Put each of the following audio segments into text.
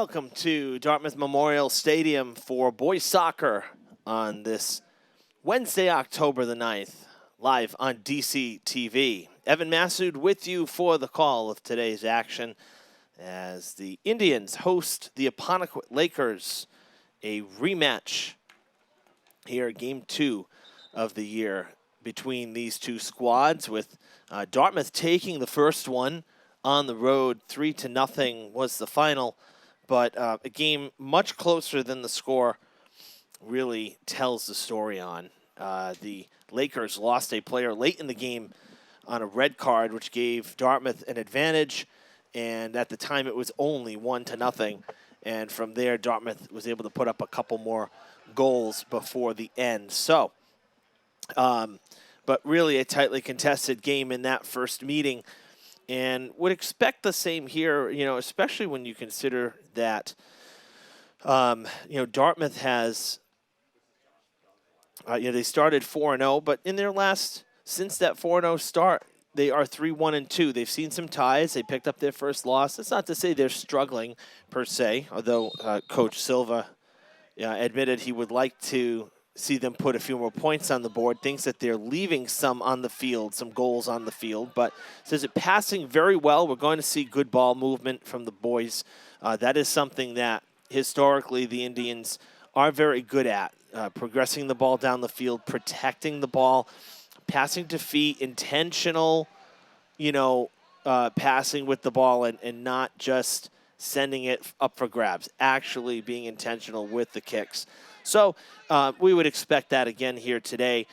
Welcome to Dartmouth Memorial Stadium for boys soccer on this Wednesday, October the 9th, live on DC TV. Evan Massoud with you for the call of today's action as the Indians host the Apponequet Lakers, a rematch here, game 2 of the year between these two squads, with Dartmouth taking the first one on the road. 3-0 was the final. But a game much closer than the score really tells the story on. The Lakers lost a player late in the game on a red card, which gave Dartmouth an advantage. And at the time, it was only 1-0. And from there, Dartmouth was able to put up a couple more goals before the end. So, but really a tightly contested game in that first meeting. And would expect the same here, especially when you consider that, Dartmouth has, they started 4-0, but in their since that 4-0 start, they are 3-1-2. They've seen some ties. They picked up their first loss. That's not to say they're struggling per se, although Coach Silva admitted he would like to see them put a few more points on the board, thinks that they're leaving some on the field, some goals on the field, but says it passing very well. We're going to see good ball movement from the boys. That is something that historically the Indians are very good at, progressing the ball down the field, protecting the ball, passing to feet, intentional, passing with the ball and not just sending it up for grabs, actually being intentional with the kicks. So we would expect that again here today.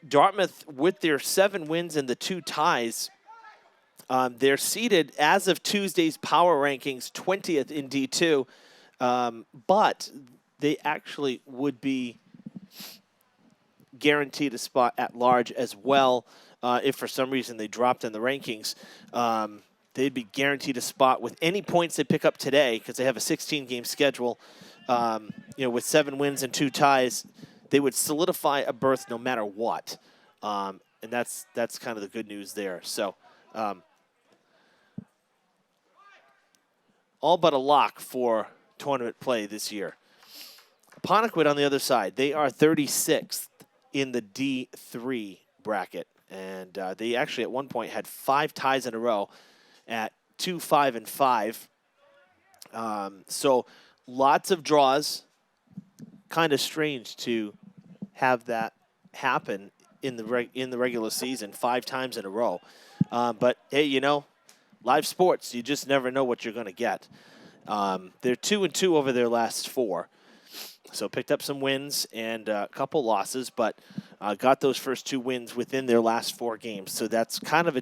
Dartmouth, with their 7 wins and the 2 ties, they're seated, as of Tuesday's power rankings, 20th in D2, but they actually would be guaranteed a spot at large as well. If for some reason they dropped in the rankings, they'd be guaranteed a spot with any points they pick up today, because they have a 16-game schedule. With 7 wins and 2 ties, they would solidify a berth no matter what. And that's kind of the good news there. So all but a lock for tournament play this year. Apponequet on the other side, they are 36th in the D3 bracket. And they actually at one point had 5 ties in a row at 2-5-5. So lots of draws. Kind of strange to have that happen in the regular season 5 times in a row. But hey, live sports, you just never know what you're going to get. They're 2-2 over their last 4. So picked up some wins and a couple losses, but got those first 2 wins within their last 4 games. So that's kind of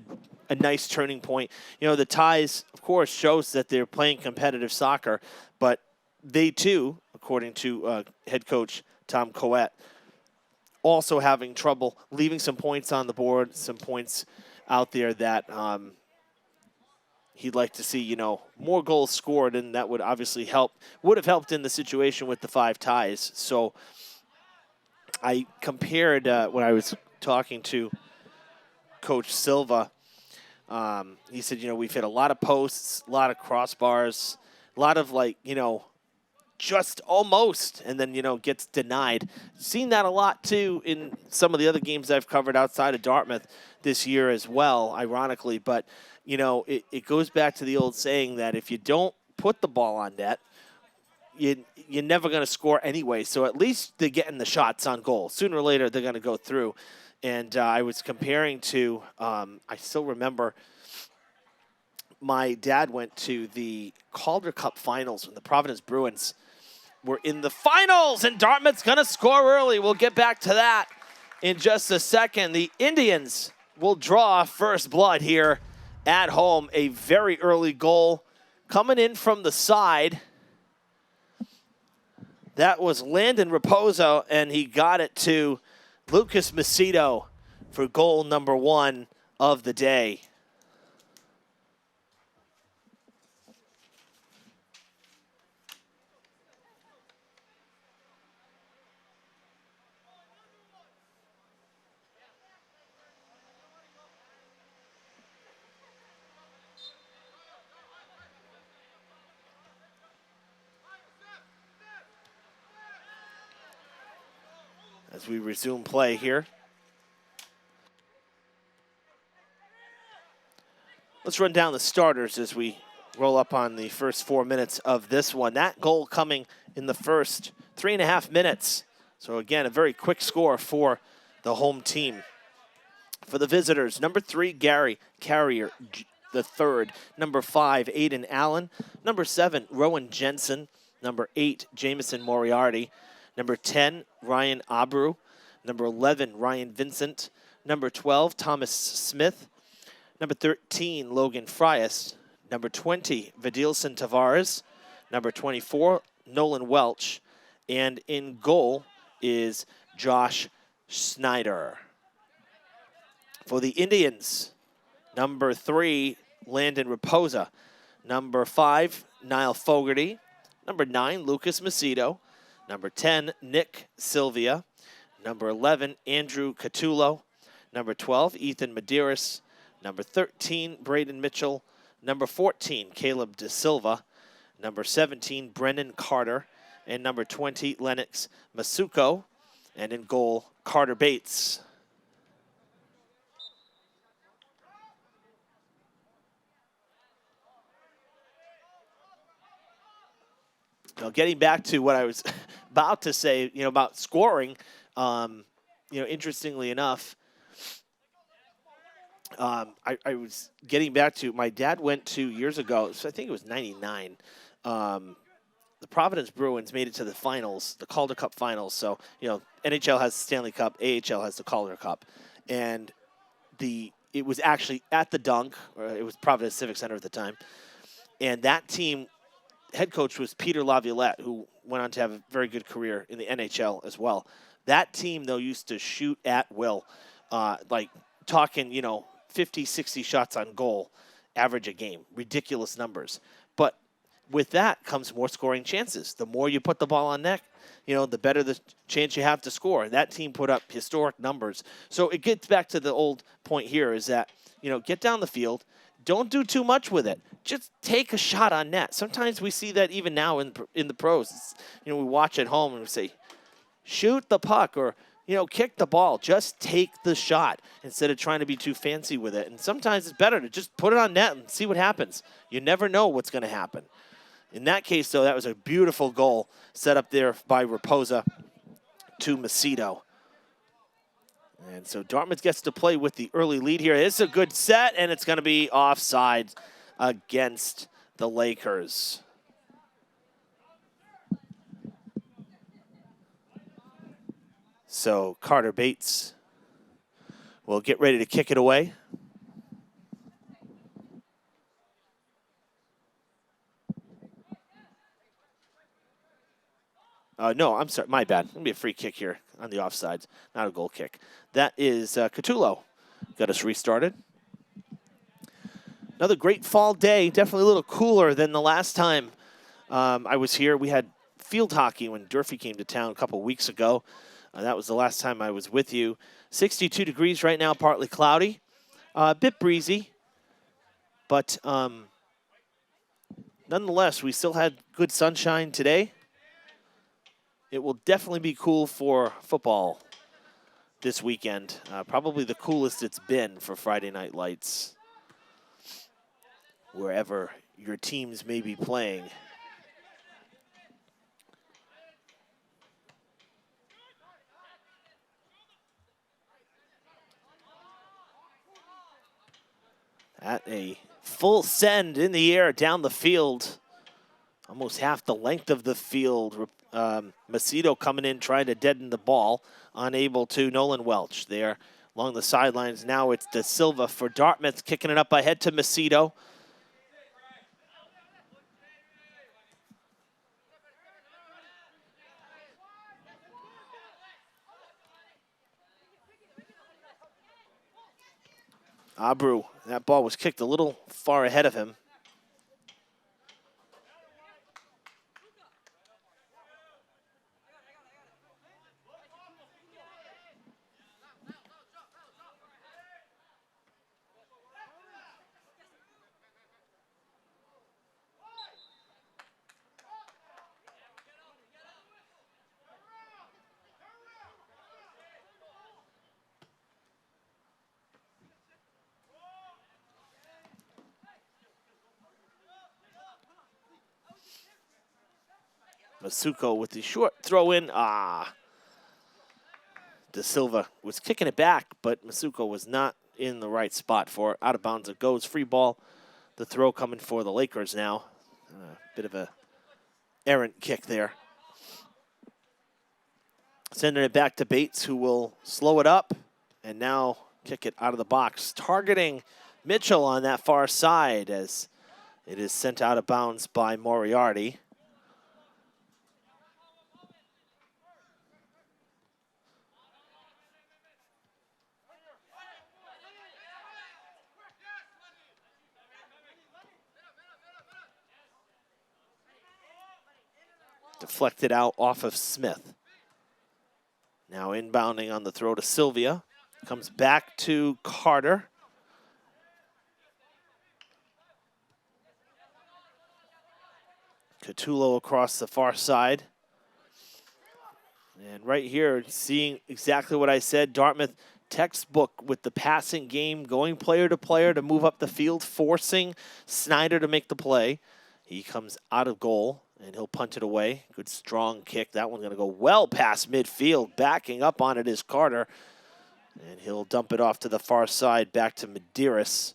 a nice turning point. The ties, of course, shows that they're playing competitive soccer, but they too, according to head coach Tom Coet, also having trouble leaving some points on the board, some points out there that he'd like to see, more goals scored, and that would obviously would have helped in the situation with the 5 ties. So I compared when I was talking to Coach Silva, he said, we've hit a lot of posts, a lot of crossbars, a lot of just almost, and then, gets denied. Seen that a lot, too, in some of the other games I've covered outside of Dartmouth this year as well, ironically. But, it goes back to the old saying that if you don't put the ball on net, you're never going to score anyway. So at least they're getting the shots on goal. Sooner or later, they're going to go through. And I was comparing to, I still remember my dad went to the Calder Cup finals when the Providence Bruins were in the finals, and Dartmouth's going to score early. We'll get back to that in just a second. The Indians will draw first blood here at home. A very early goal coming in from the side. That was Landon Raposo, and he got it to Lucas Macedo for goal number 1 of the day. as we resume play here. Let's run down the starters as we roll up on the first 4 minutes of this one. That goal coming in the first 3.5 minutes. So again, a very quick score for the home team. For the visitors, number 3, Gary Carrier the third. Number 5, Aiden Allen. Number 7, Rowan Jensen. Number 8, Jamison Moriarty. Number 10, Ryan Abreu. Number 11, Ryan Vincent. Number 12, Thomas Smith. Number 13, Logan Frias. Number 20, Vidilson Tavares. Number 24, Nolan Welch. And in goal is Josh Snyder. For the Indians, number 3, Landon Raposa. Number 5, Niall Fogarty. Number 9, Lucas Macedo. Number 10, Nick Sylvia. Number 11, Andrew Catullo. Number 12, Ethan Medeiros. Number 13, Braden Mitchell. Number 14, Caleb De Silva. Number 17, Brennan Carter. And number 20, Lennox Masuko. And in goal, Carter Bates. Now, getting back to what I was about to say, about scoring, interestingly enough, I was getting back to, my dad went to years ago, so I think it was 99. The Providence Bruins made it to the finals, the Calder Cup finals. So, NHL has the Stanley Cup, AHL has the Calder Cup. And it was actually at the Dunk, or it was Providence Civic Center at the time. And that team, head coach was Peter Laviolette, who went on to have a very good career in the NHL as well. That team, though, used to shoot at will, talking, 50, 60 shots on goal, average a game, ridiculous numbers. But with that comes more scoring chances. The more you put the ball on net, the better the chance you have to score. That team put up historic numbers. So it gets back to the old point here is that, get down the field. Don't do too much with it. Just take a shot on net. Sometimes we see that even now in the pros. We watch at home and we say, shoot the puck or, kick the ball. Just take the shot instead of trying to be too fancy with it. And sometimes it's better to just put it on net and see what happens. You never know what's going to happen. In that case, though, that was a beautiful goal set up there by Raposa to Macedo. And so Dartmouth gets to play with the early lead here. It's a good set, and it's going to be offside against the Lakers. So Carter Bates will get ready to kick it away. No, I'm sorry. My bad. It's going to be a free kick here on the offsides, not a goal kick. That is Catullo. Got us restarted. Another great fall day. Definitely a little cooler than the last time I was here. We had field hockey when Durfee came to town a couple weeks ago. That was the last time I was with you. 62 degrees right now, partly cloudy. A bit breezy. But nonetheless, we still had good sunshine today. It will definitely be cool for football this weekend. Probably the coolest it's been for Friday Night Lights, wherever your teams may be playing. At a full send in the air down the field, almost half the length of the field. Macedo coming in, trying to deaden the ball. Unable to. Nolan Welch there along the sidelines. Now it's De Silva for Dartmouth, kicking it up ahead to Macedo. Abreu, that ball was kicked a little far ahead of him. Masuko with the short throw in. De Silva was kicking it back, but Masuko was not in the right spot for it. Out of bounds it goes. Free ball. The throw coming for the Lakers now. Bit of a errant kick there. Sending it back to Bates, who will slow it up and now kick it out of the box. Targeting Mitchell on that far side as it is sent out of bounds by Moriarty. Deflected out off of Smith. Now inbounding on the throw to Sylvia. Comes back to Carter. Catullo across the far side. And right here, seeing exactly what I said, Dartmouth textbook with the passing game, going player to player to move up the field, forcing Snyder to make the play. He comes out of goal, and he'll punt it away. Good strong kick. That one's going to go well past midfield. Backing up on it is Carter. And he'll dump it off to the far side, back to Medeiros.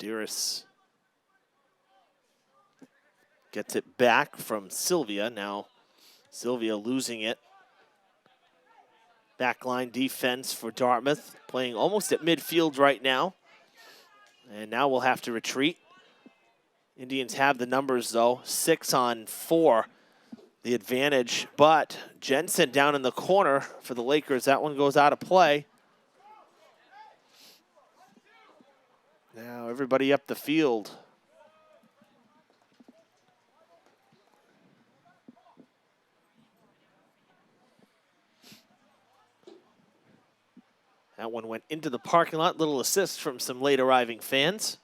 Medeiros gets it back from Sylvia. Now Sylvia losing it. Backline defense for Dartmouth, playing almost at midfield right now. And now we'll have to retreat. Indians have the numbers though, 6-on-4, the advantage. But Jensen down in the corner for the Lakers. That one goes out of play. Now everybody up the field. That one went into the parking lot. Little assist from some late arriving fans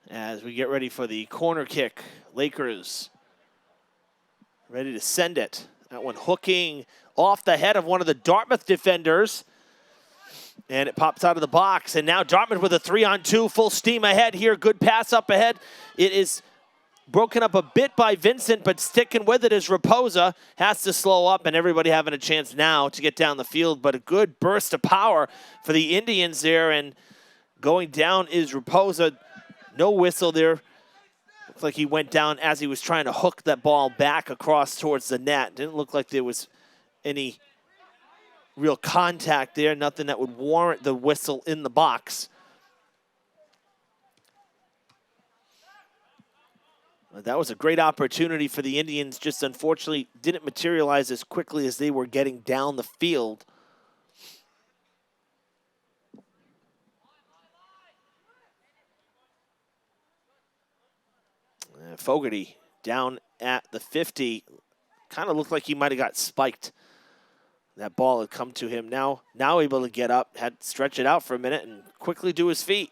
as we get ready for the corner kick. Lakers ready to send it. That one hooking off the head of one of the Dartmouth defenders. And it pops out of the box. And now Dartmouth with a 3-on-2, full steam ahead here. Good pass up ahead. It is broken up a bit by Vincent, but sticking with it is Raposa. Has to slow up, and everybody having a chance now to get down the field. But a good burst of power for the Indians there. And going down is Raposa. No whistle there. Looks like he went down as he was trying to hook that ball back across towards the net. Didn't look like there was any real contact there, nothing that would warrant the whistle in the box. That was a great opportunity for the Indians, just unfortunately didn't materialize as quickly as they were getting down the field. Fogarty down at the 50. Kind of looked like he might have got spiked. That ball had come to him. Now able to get up, had to stretch it out for a minute and quickly do his feet.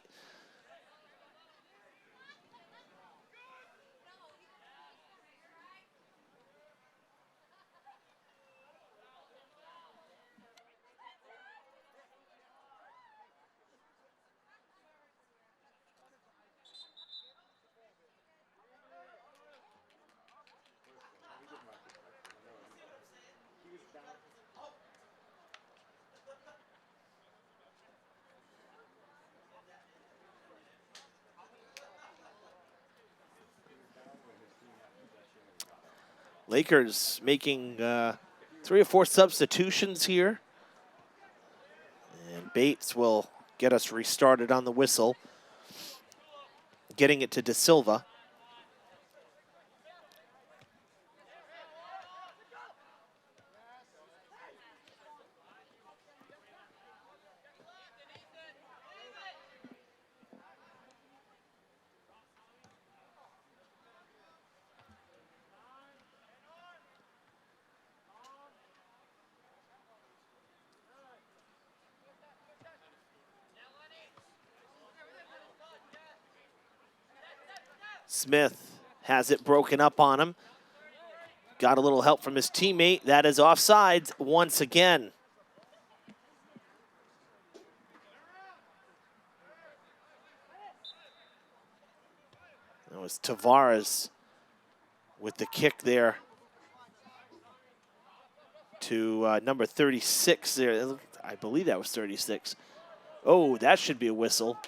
Lakers making 3 or 4 substitutions here. And Bates will get us restarted on the whistle, getting it to De Silva. Smith has it broken up on him. Got a little help from his teammate. That is offsides once again. That was Tavares with the kick there to number 36 there. I believe that was 36. Oh, that should be a whistle.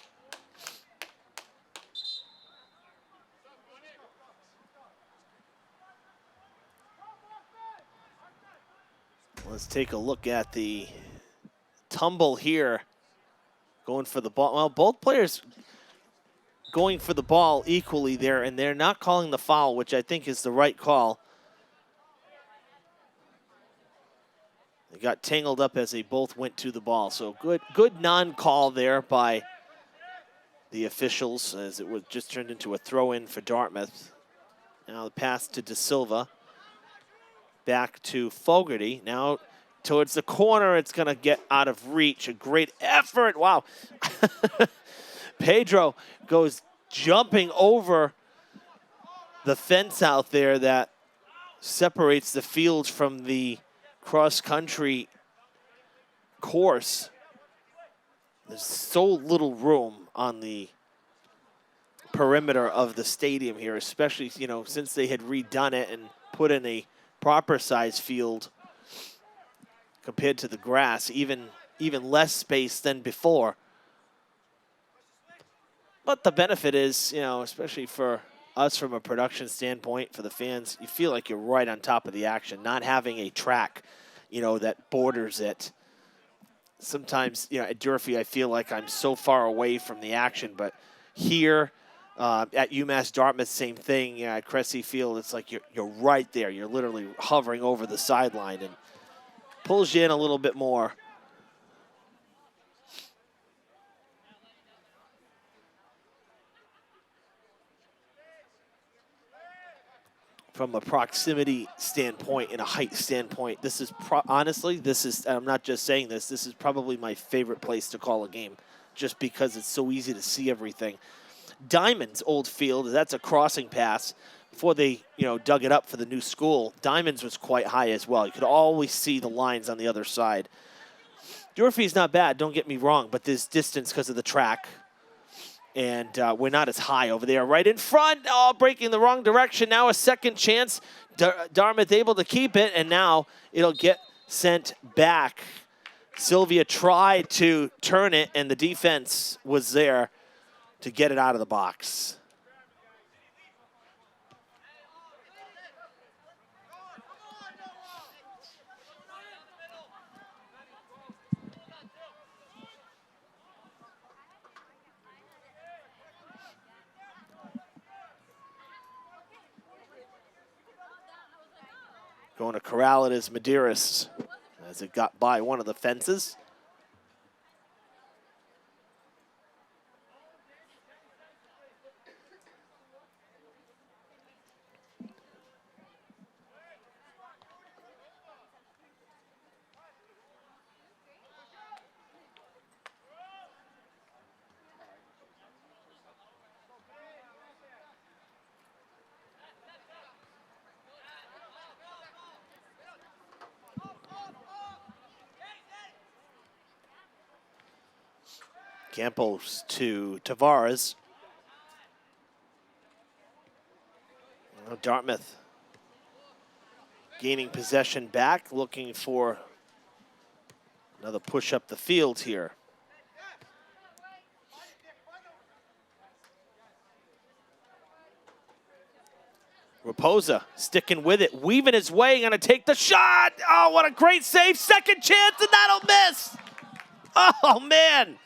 Let's take a look at the tumble here. Going for the ball. Well, both players going for the ball equally there, and they're not calling the foul, which I think is the right call. They got tangled up as they both went to the ball. So good non-call there by the officials, as it was just turned into a throw-in for Dartmouth. Now the pass to De Silva. Back to Fogarty. Now towards the corner, it's going to get out of reach. A great effort. Wow. Pedro goes jumping over the fence out there that separates the field from the cross-country course. There's so little room on the perimeter of the stadium here, especially, you know, since they had redone it and put in a proper size field compared to the grass, even less space than before. But the benefit is, you know, especially for us from a production standpoint, for the fans, you feel like you're right on top of the action, not having a track, you know, that borders it. Sometimes, you know, at Durfee, I feel like I'm so far away from the action, but here at UMass Dartmouth, same thing. Yeah, at Cressy Field, it's like you're right there. You're literally hovering over the sideline and pulls you in a little bit more. From a proximity standpoint and a height standpoint, this is honestly, I'm not just saying this is probably my favorite place to call a game, just because it's so easy to see everything. Diamond's old field, that's a crossing pass. Before they, you know, dug it up for the new school, Diamond's was quite high as well. You could always see the lines on the other side. Durfee's not bad, don't get me wrong, but there's distance because of the track. And we're not as high over there. Right in front, oh, breaking the wrong direction. Now a second chance. Dartmouth able to keep it, and now it'll get sent back. Sylvia tried to turn it, and the defense was there to get it out of the box. Going to corral it is Medeiros as it got by one of the fences. Campos to Tavares. Dartmouth gaining possession back, looking for another push up the field here. Raposa sticking with it, weaving his way, gonna take the shot. Oh, what a great save. Second chance, and that'll miss. Oh, man.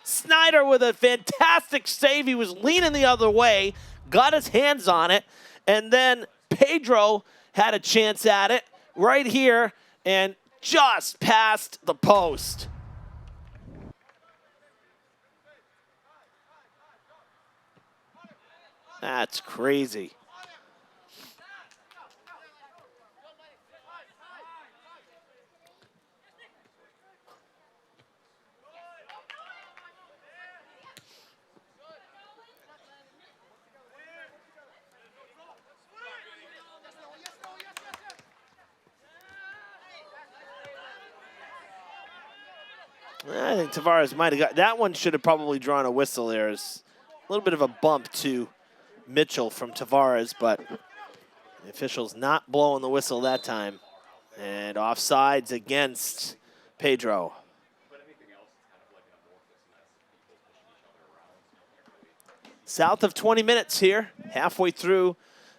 Snyder with a fantastic save. He was leaning the other way, got his hands on it, and then Pedro had a chance at it right here and just past the post. That's crazy. I think Tavares might have got that one. Should have probably drawn a whistle there. It's a little bit of a bump to Mitchell from Tavares, but the official's not blowing the whistle that time. And offsides against Pedro. South of 20 minutes here, halfway through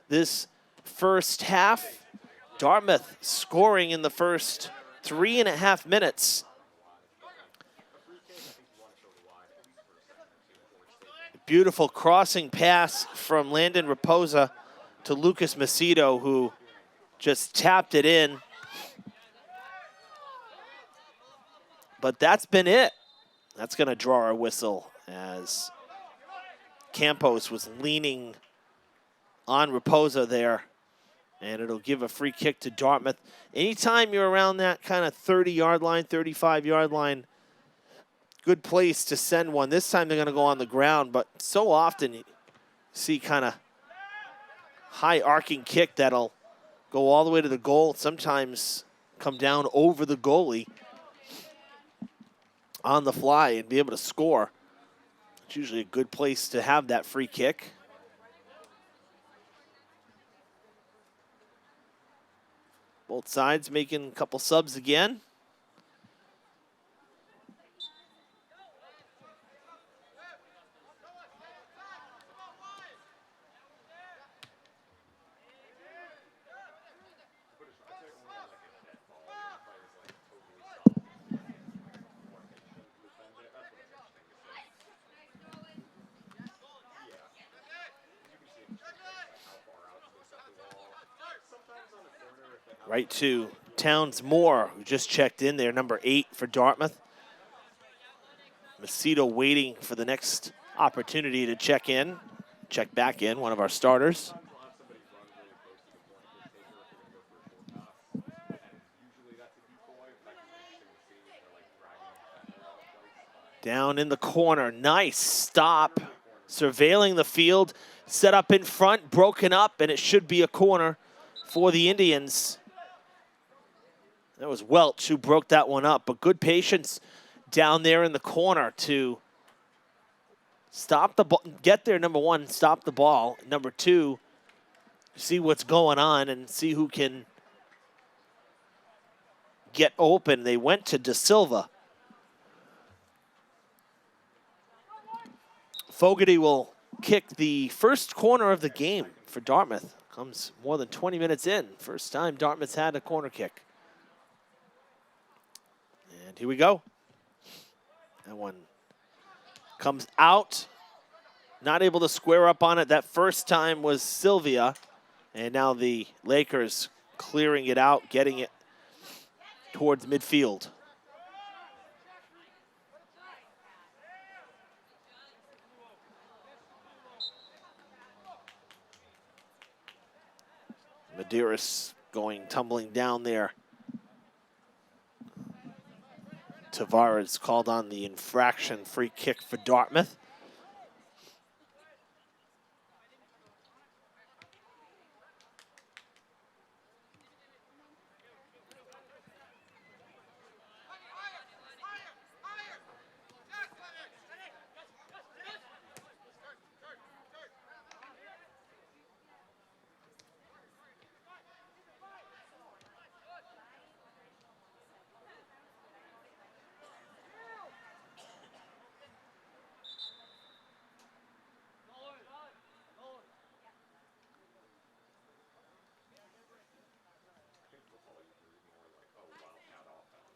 this first half. Dartmouth scoring in the first 3.5 minutes. Beautiful crossing pass from Landon Raposa to Lucas Macedo, who just tapped it in. But that's been it. That's going to draw a whistle as Campos was leaning on Raposa there. And it'll give a free kick to Dartmouth. Anytime you're around that kind of 30-yard line, 35-yard line, good place to send one. This time they're going to go on the ground, but so often you see kind of high arcing kick that'll go all the way to the goal, sometimes come down over the goalie on the fly and be able to score. It's usually a good place to have that free kick. Both sides making a couple subs again. Right to Towns Moore, who just checked in there, number 8 for Dartmouth. Macedo waiting for the next opportunity to check back in, one of our starters. Down in the corner, nice stop, surveilling the field, set up in front, broken up, and it should be a corner for the Indians. That was Welch who broke that one up, but good patience down there in the corner to stop the ball, get there, number 1, stop the ball. Number 2, see what's going on and see who can get open. They went to De Silva. Fogarty will kick the first corner of the game for Dartmouth. Comes more than 20 minutes in. First time Dartmouth's had a corner kick. And here we go. That one comes out. Not able to square up on it. That first time was Sylvia. And now the Lakers clearing it out, getting it towards midfield. Medeiros going tumbling down there. Tavares called on the infraction, free kick for Dartmouth.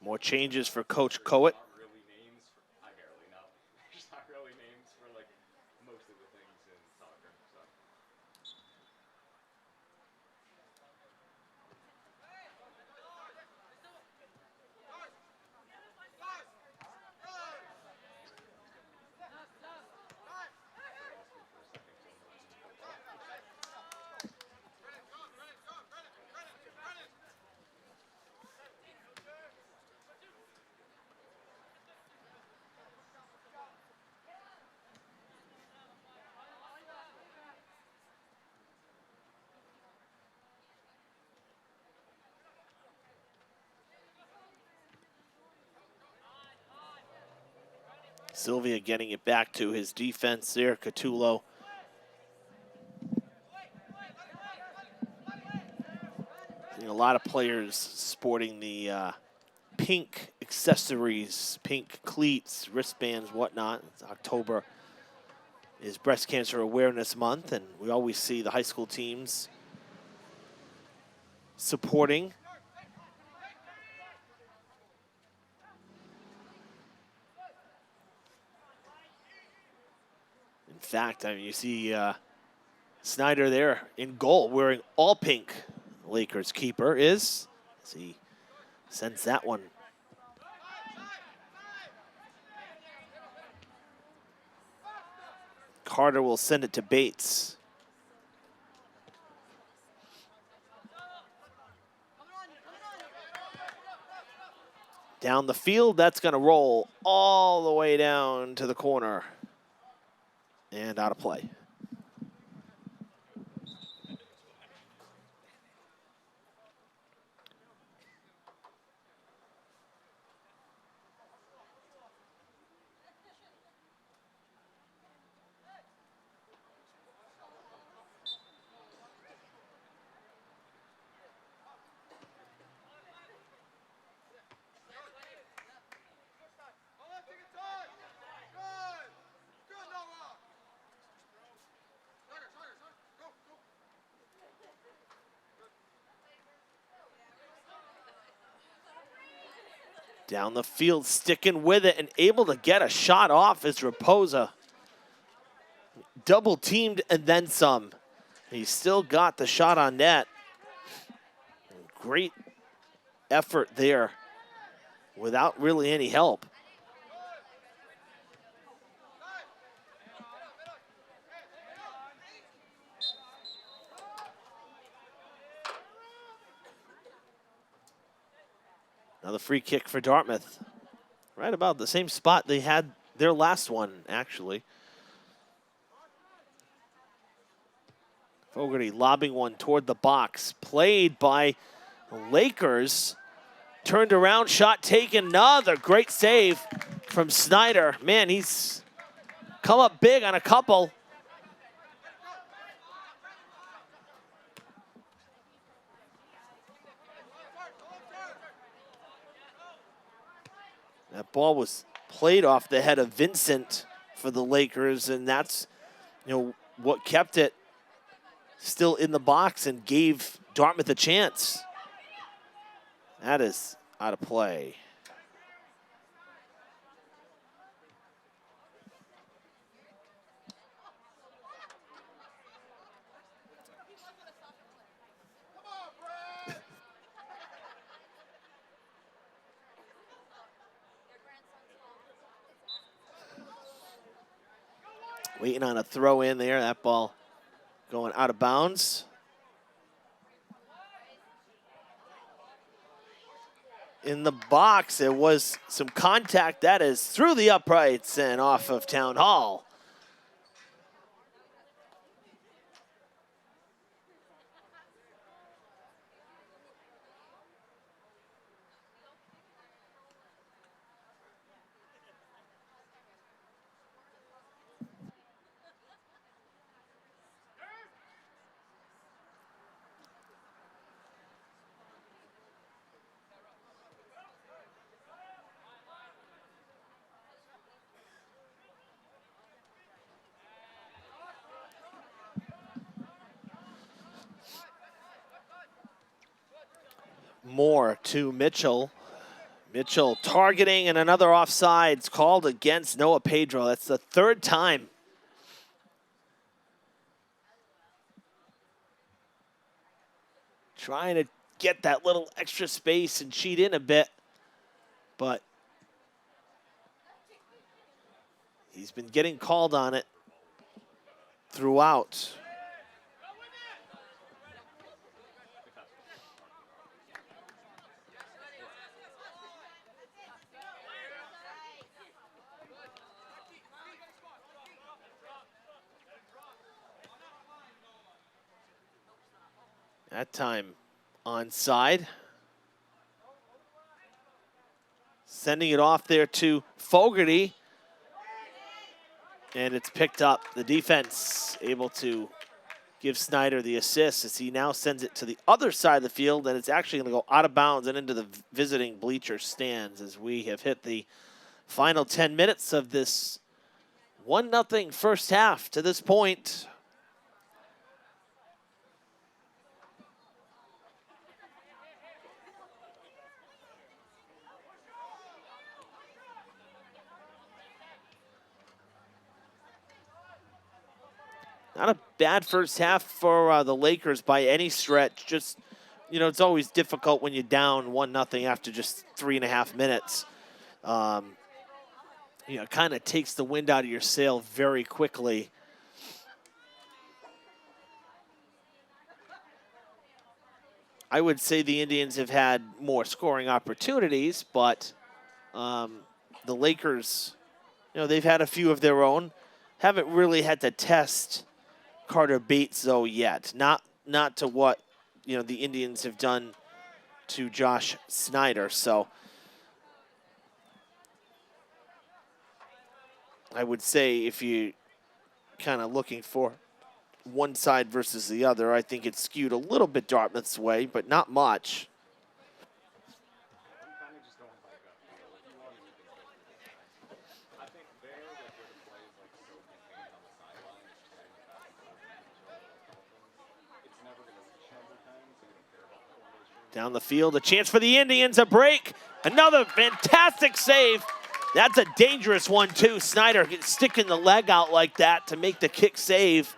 More changes for Coach Coet. Sylvia getting it back to his defense there, Catullo. Seeing a lot of players sporting the pink accessories, pink cleats, wristbands, whatnot. October is Breast Cancer Awareness Month, and we always see the high school teams supporting. In fact, I mean, you see Snyder there in goal wearing all pink. Lakers keeper is, as he sends that one. Carter will send it to Bates. Down the field, that's going to roll all the way down to the corner. And out of play. Down the field, sticking with it and able to get a shot off is Raposa. Double teamed and then some. He still got the shot on net. Great effort there without really any help. Another free kick for Dartmouth. Right about the same spot they had their last one, actually. Fogarty lobbing one toward the box. Played by the Lakers. Turned around, shot taken. Another great save from Snyder. Man, he's come up big on a couple. That ball was played off the head of Vincent for the Lakers, and that's, you know, what kept it still in the box and gave Dartmouth a chance. That is out of play. Waiting on a throw in there. That ball going out of bounds. In the box, there was some contact. That is through the uprights and off of Town Hall. Moore to Mitchell. Mitchell targeting and another offsides called against Noah Pedro. That's the third time. Trying to get that little extra space and cheat in a bit, but he's been getting called on it throughout. That time onside. Sending it off there to Fogarty. And it's picked up. The defense able to give Snyder the assist as he now sends it to the other side of the field, and it's actually going to go out of bounds and into the visiting bleacher stands as we have hit the final 10 minutes of this 1-0 first half to this point. Not a bad first half for the Lakers by any stretch. Just, you know, it's always difficult when you're down 1-0 after just 3.5 minutes. You know, it kind of takes the wind out of your sail very quickly. I would say the Indians have had more scoring opportunities, but the Lakers, you know, they've had a few of their own. Haven't really had to test Carter Bates, though, yet. Not to what, you know, the Indians have done to Josh Snyder. So I would say if you kind of looking for one side versus the other, I think it's skewed a little bit Dartmouth's way, but not much. Down the field, a chance for the Indians, a break. Another fantastic save. That's a dangerous one, too. Snyder sticking the leg out like that to make the kick save.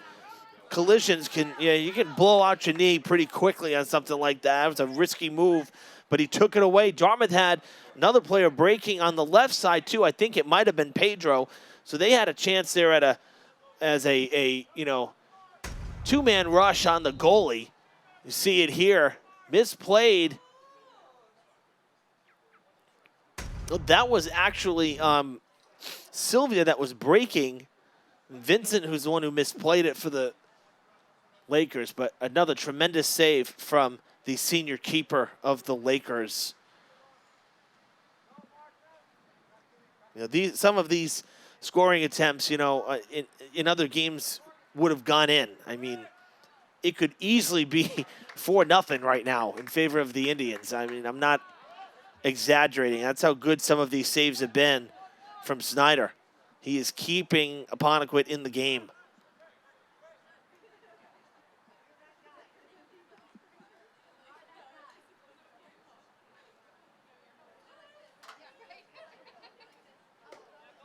Collisions can, yeah, you can blow out your knee pretty quickly on something like that. It was a risky move, but he took it away. Dartmouth had another player breaking on the left side, too. I think it might have been Pedro. So they had a chance there at as a you know, two-man rush on the goalie. You see it here. Misplayed. That was actually Sylvia that was breaking. Vincent, who's the one who misplayed it for the Lakers, but another tremendous save from the senior keeper of the Lakers. You know, some of these scoring attempts, you know, in other games would have gone in. I mean, it could easily be 4-0 right now in favor of the Indians. I mean, I'm not exaggerating. That's how good some of these saves have been from Snyder. He is keeping Apponequet in the game.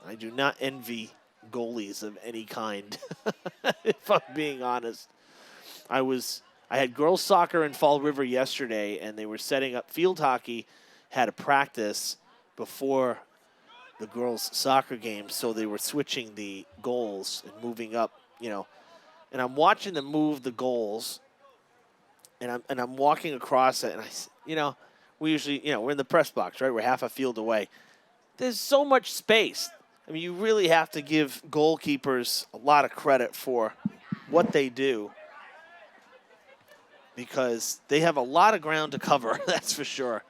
I do not envy goalies of any kind, if I'm being honest. I had girls soccer in Fall River yesterday, and they were setting up field hockey, had a practice before the girls soccer game, so they were switching the goals and moving up, you know. And I'm watching them move the goals, and I'm walking across it, and you know, we usually, you know, we're in the press box, right? We're half a field away. There's so much space. I mean, you really have to give goalkeepers a lot of credit for what they do, because they have a lot of ground to cover, that's for sure.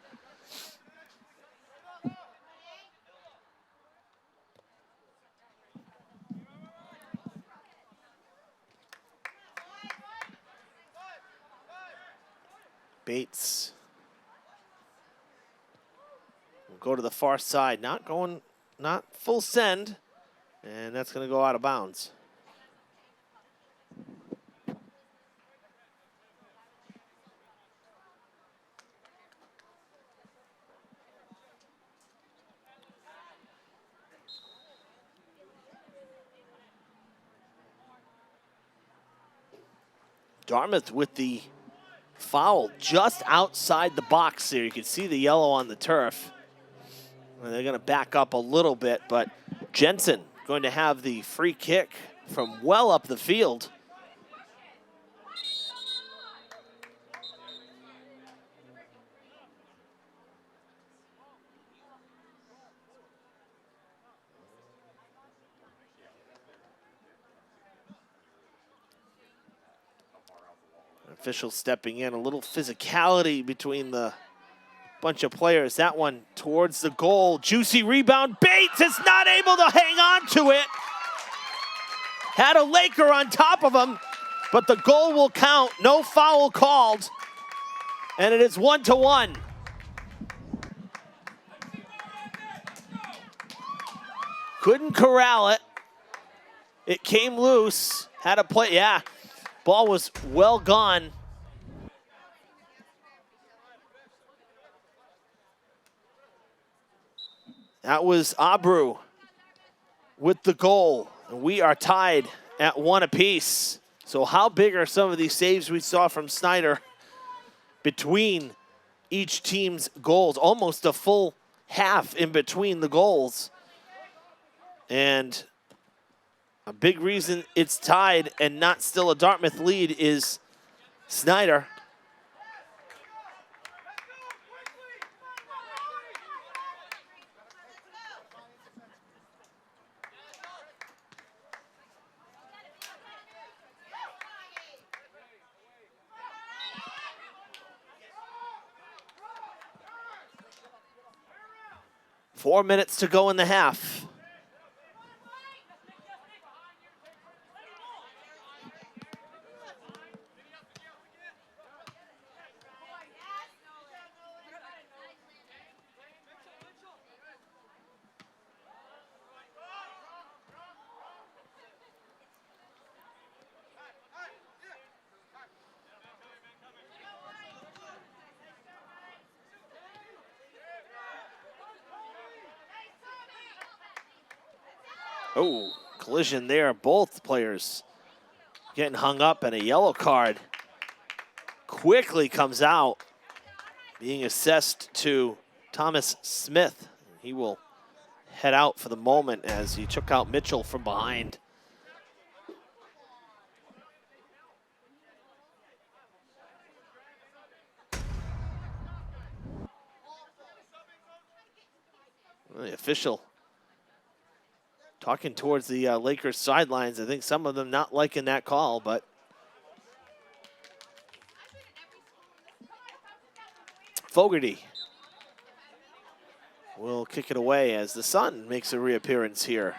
Bates will go to the far side, not full send, and that's going to go out of bounds. Dartmouth with the foul just outside the box there. You can see the yellow on the turf. And they're going to back up a little bit, but Jensen going to have the free kick from well up the field. Official stepping in, a little physicality between the bunch of players. That one towards the goal. Juicy rebound. Bates is not able to hang on to it. Had a Laker on top of him, but the goal will count. No foul called, and it is 1-1. Couldn't corral it. It came loose. Had a play. Yeah. Ball was well gone. That was Abreu with the goal. And we are tied at 1 apiece. So how big are some of these saves we saw from Snyder between each team's goals? Almost a full half in between the goals. And a big reason it's tied and not still a Dartmouth lead is Snyder. Four minutes to go in the half. Oh, collision there. Both players getting hung up, and a yellow card quickly comes out, being assessed to Thomas Smith. He will head out for the moment as he took out Mitchell from behind. Well, the official talking towards the Lakers sidelines. I think some of them not liking that call, but Fogarty will kick it away as the Sun makes a reappearance here.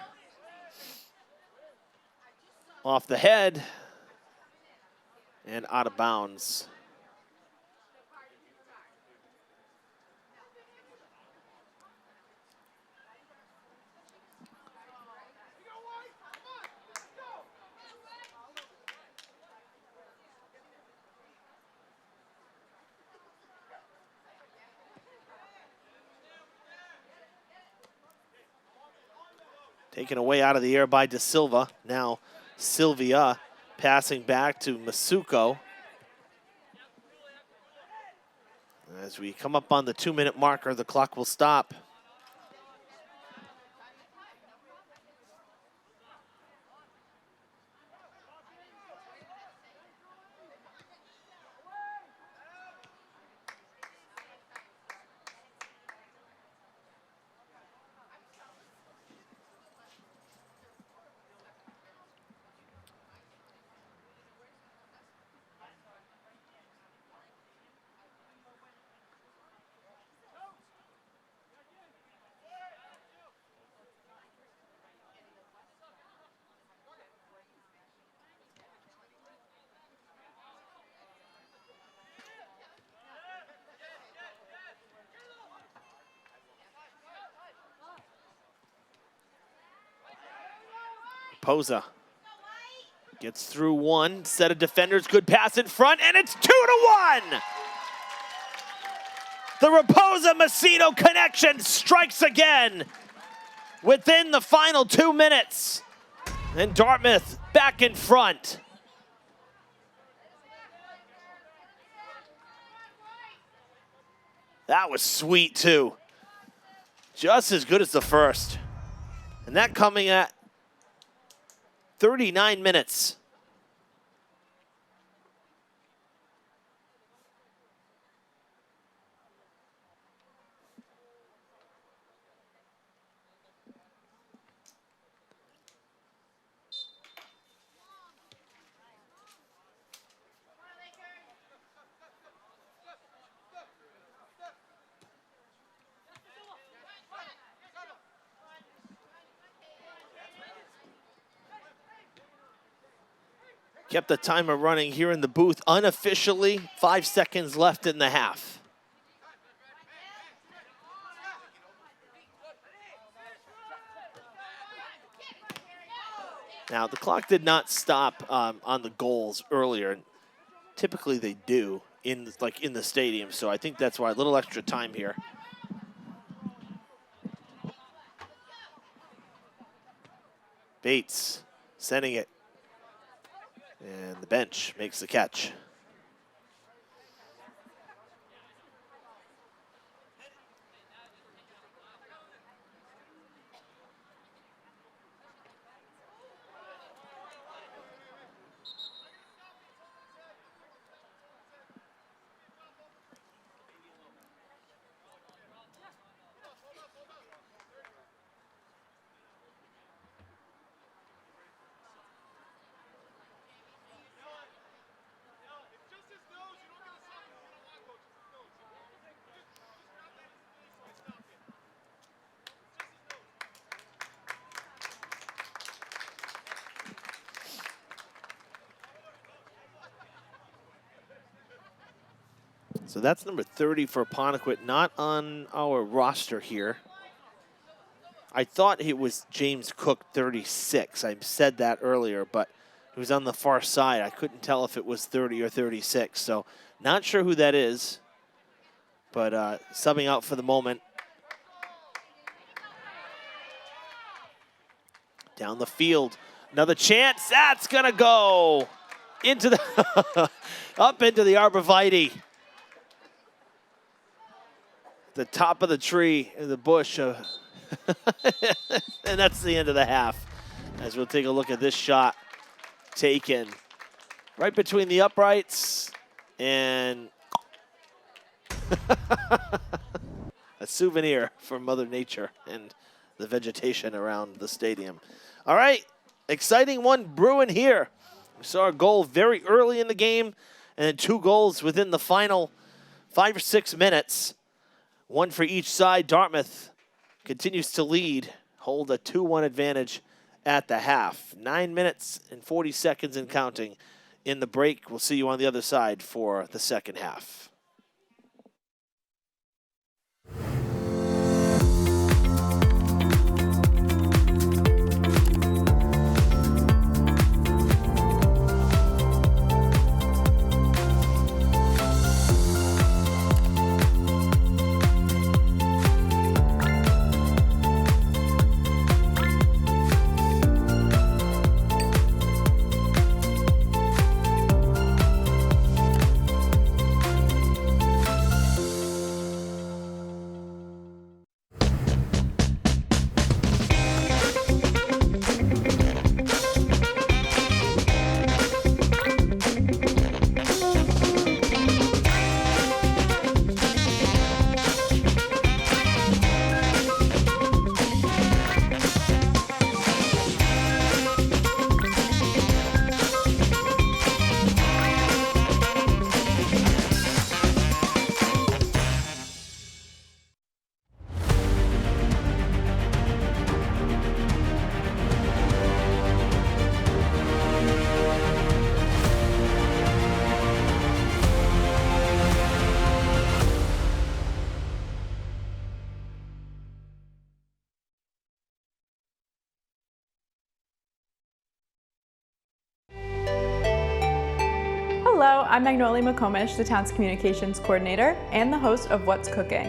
Off the head and out of bounds. Taken away out of the air by De Silva. Now Sylvia passing back to Masuko. As we come up on the 2-minute marker, the clock will stop. Posa gets through one set of defenders, good pass in front, and it's 2-1. The Raposa-Macedo connection strikes again within the final 2 minutes. And Dartmouth back in front. That was sweet, too. Just as good as the first. And that coming at 39 minutes. Kept the timer running here in the booth unofficially. 5 seconds left in the half. Now, the clock did not stop on the goals earlier. Typically they do in the stadium, so I think that's why a little extra time here. Bates sending it. And the bench makes the catch. So that's number 30 for Aponequid, not on our roster here. I thought it was James Cook, 36. I said that earlier, but it was on the far side. I couldn't tell if it was 30 or 36, so not sure who that is, but subbing out for the moment. Down the field, another chance. That's gonna go into the up into the arborvitae. The top of the tree in the bush. And that's the end of the half. As we'll take a look at this shot taken right between the uprights and a souvenir from Mother Nature and the vegetation around the stadium. All right, exciting one brewing here. We saw a goal very early in the game and then 2 goals within the final 5 or 6 minutes. One for each side. Dartmouth continues to lead, hold a 2-1 advantage at the half. 9 minutes and 40 seconds and counting in the break. We'll see you on the other side for the second half. Hello, I'm Magnolia McComish, the town's communications coordinator and the host of What's Cooking.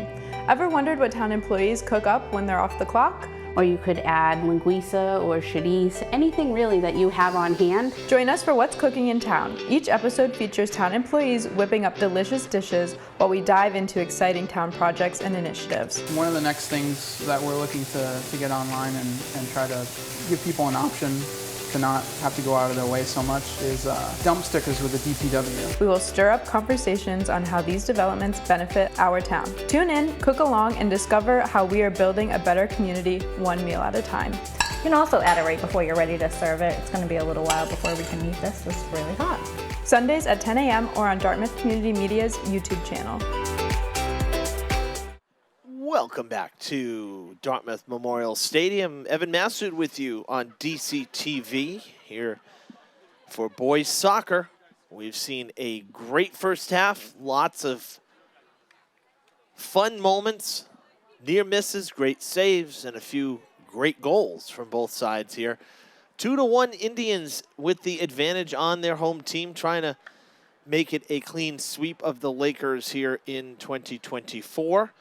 Ever wondered what town employees cook up when they're off the clock? or you could add linguiça or chorizo, anything really that you have on hand. Join us for What's Cooking in Town. Each episode features town employees whipping up delicious dishes while we dive into exciting town projects and initiatives. One of the next things that we're looking to get online and try to give people an option to not have to go out of their way so much is dump stickers with the DPW. We will stir up conversations on how these developments benefit our town. Tune in, cook along, and discover how we are building a better community one meal at a time. You can also add it right before you're ready to serve it. It's going to be a little while before we can eat this. It's really hot. Sundays at 10 a.m. or on Dartmouth Community Media's YouTube channel. Welcome back to Dartmouth Memorial Stadium. Evan Massud with you on DCTV here for boys soccer. We've seen a great first half, lots of fun moments, near misses, great saves, and a few great goals from both sides here. 2-1 Indians with the advantage on their home team, trying to make it a clean sweep of the Lakers here in 2024.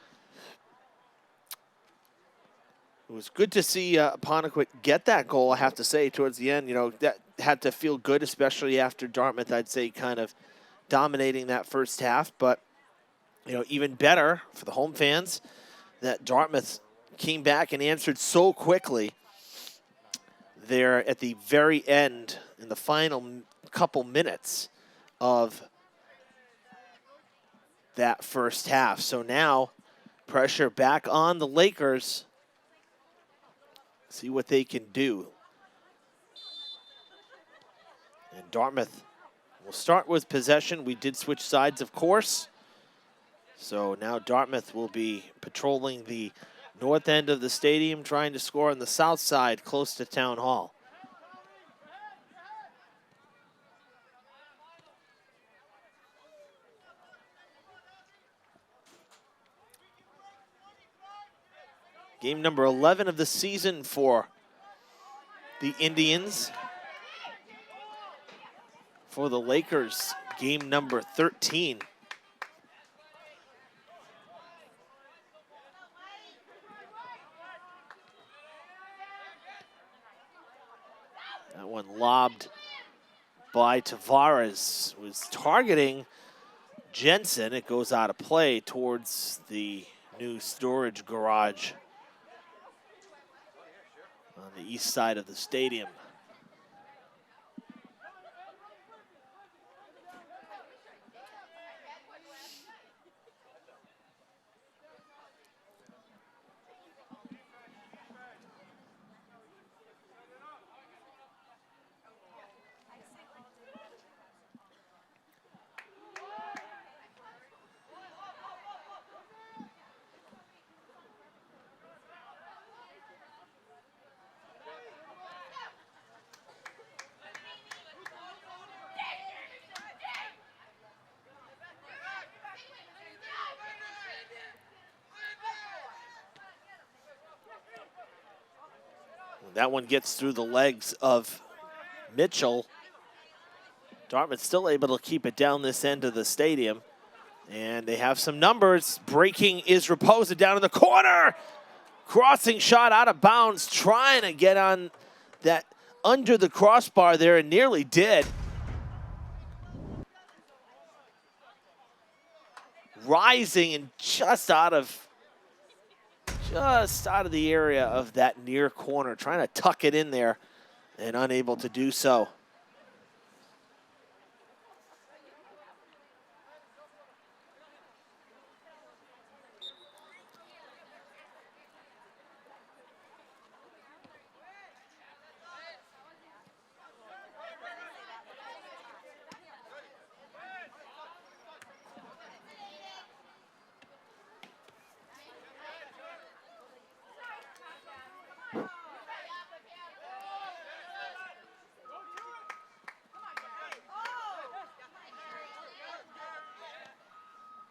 It was good to see Ponequid get that goal, I have to say, towards the end. You know, that had to feel good, especially after Dartmouth, I'd say, kind of dominating that first half. But, you know, even better for the home fans that Dartmouth came back and answered so quickly there at the very end in the final couple minutes of that first half. So now pressure back on the Lakers. See what they can do. And Dartmouth will start with possession. We did switch sides, of course. So now Dartmouth will be patrolling the north end of the stadium, trying to score on the south side, close to Town Hall. Game number 11 of the season for the Indians. For the Lakers, game number 13. That one lobbed by Tavares, was targeting Jensen. It goes out of play towards the new storage garage on the east side of the stadium. That one gets through the legs of Mitchell. Dartmouth still able to keep it down this end of the stadium. And they have some numbers. Breaking is Raposa down in the corner. Crossing shot out of bounds, trying to get on that under the crossbar there, and nearly did. Rising and just out of the area of that near corner, trying to tuck it in there and unable to do so.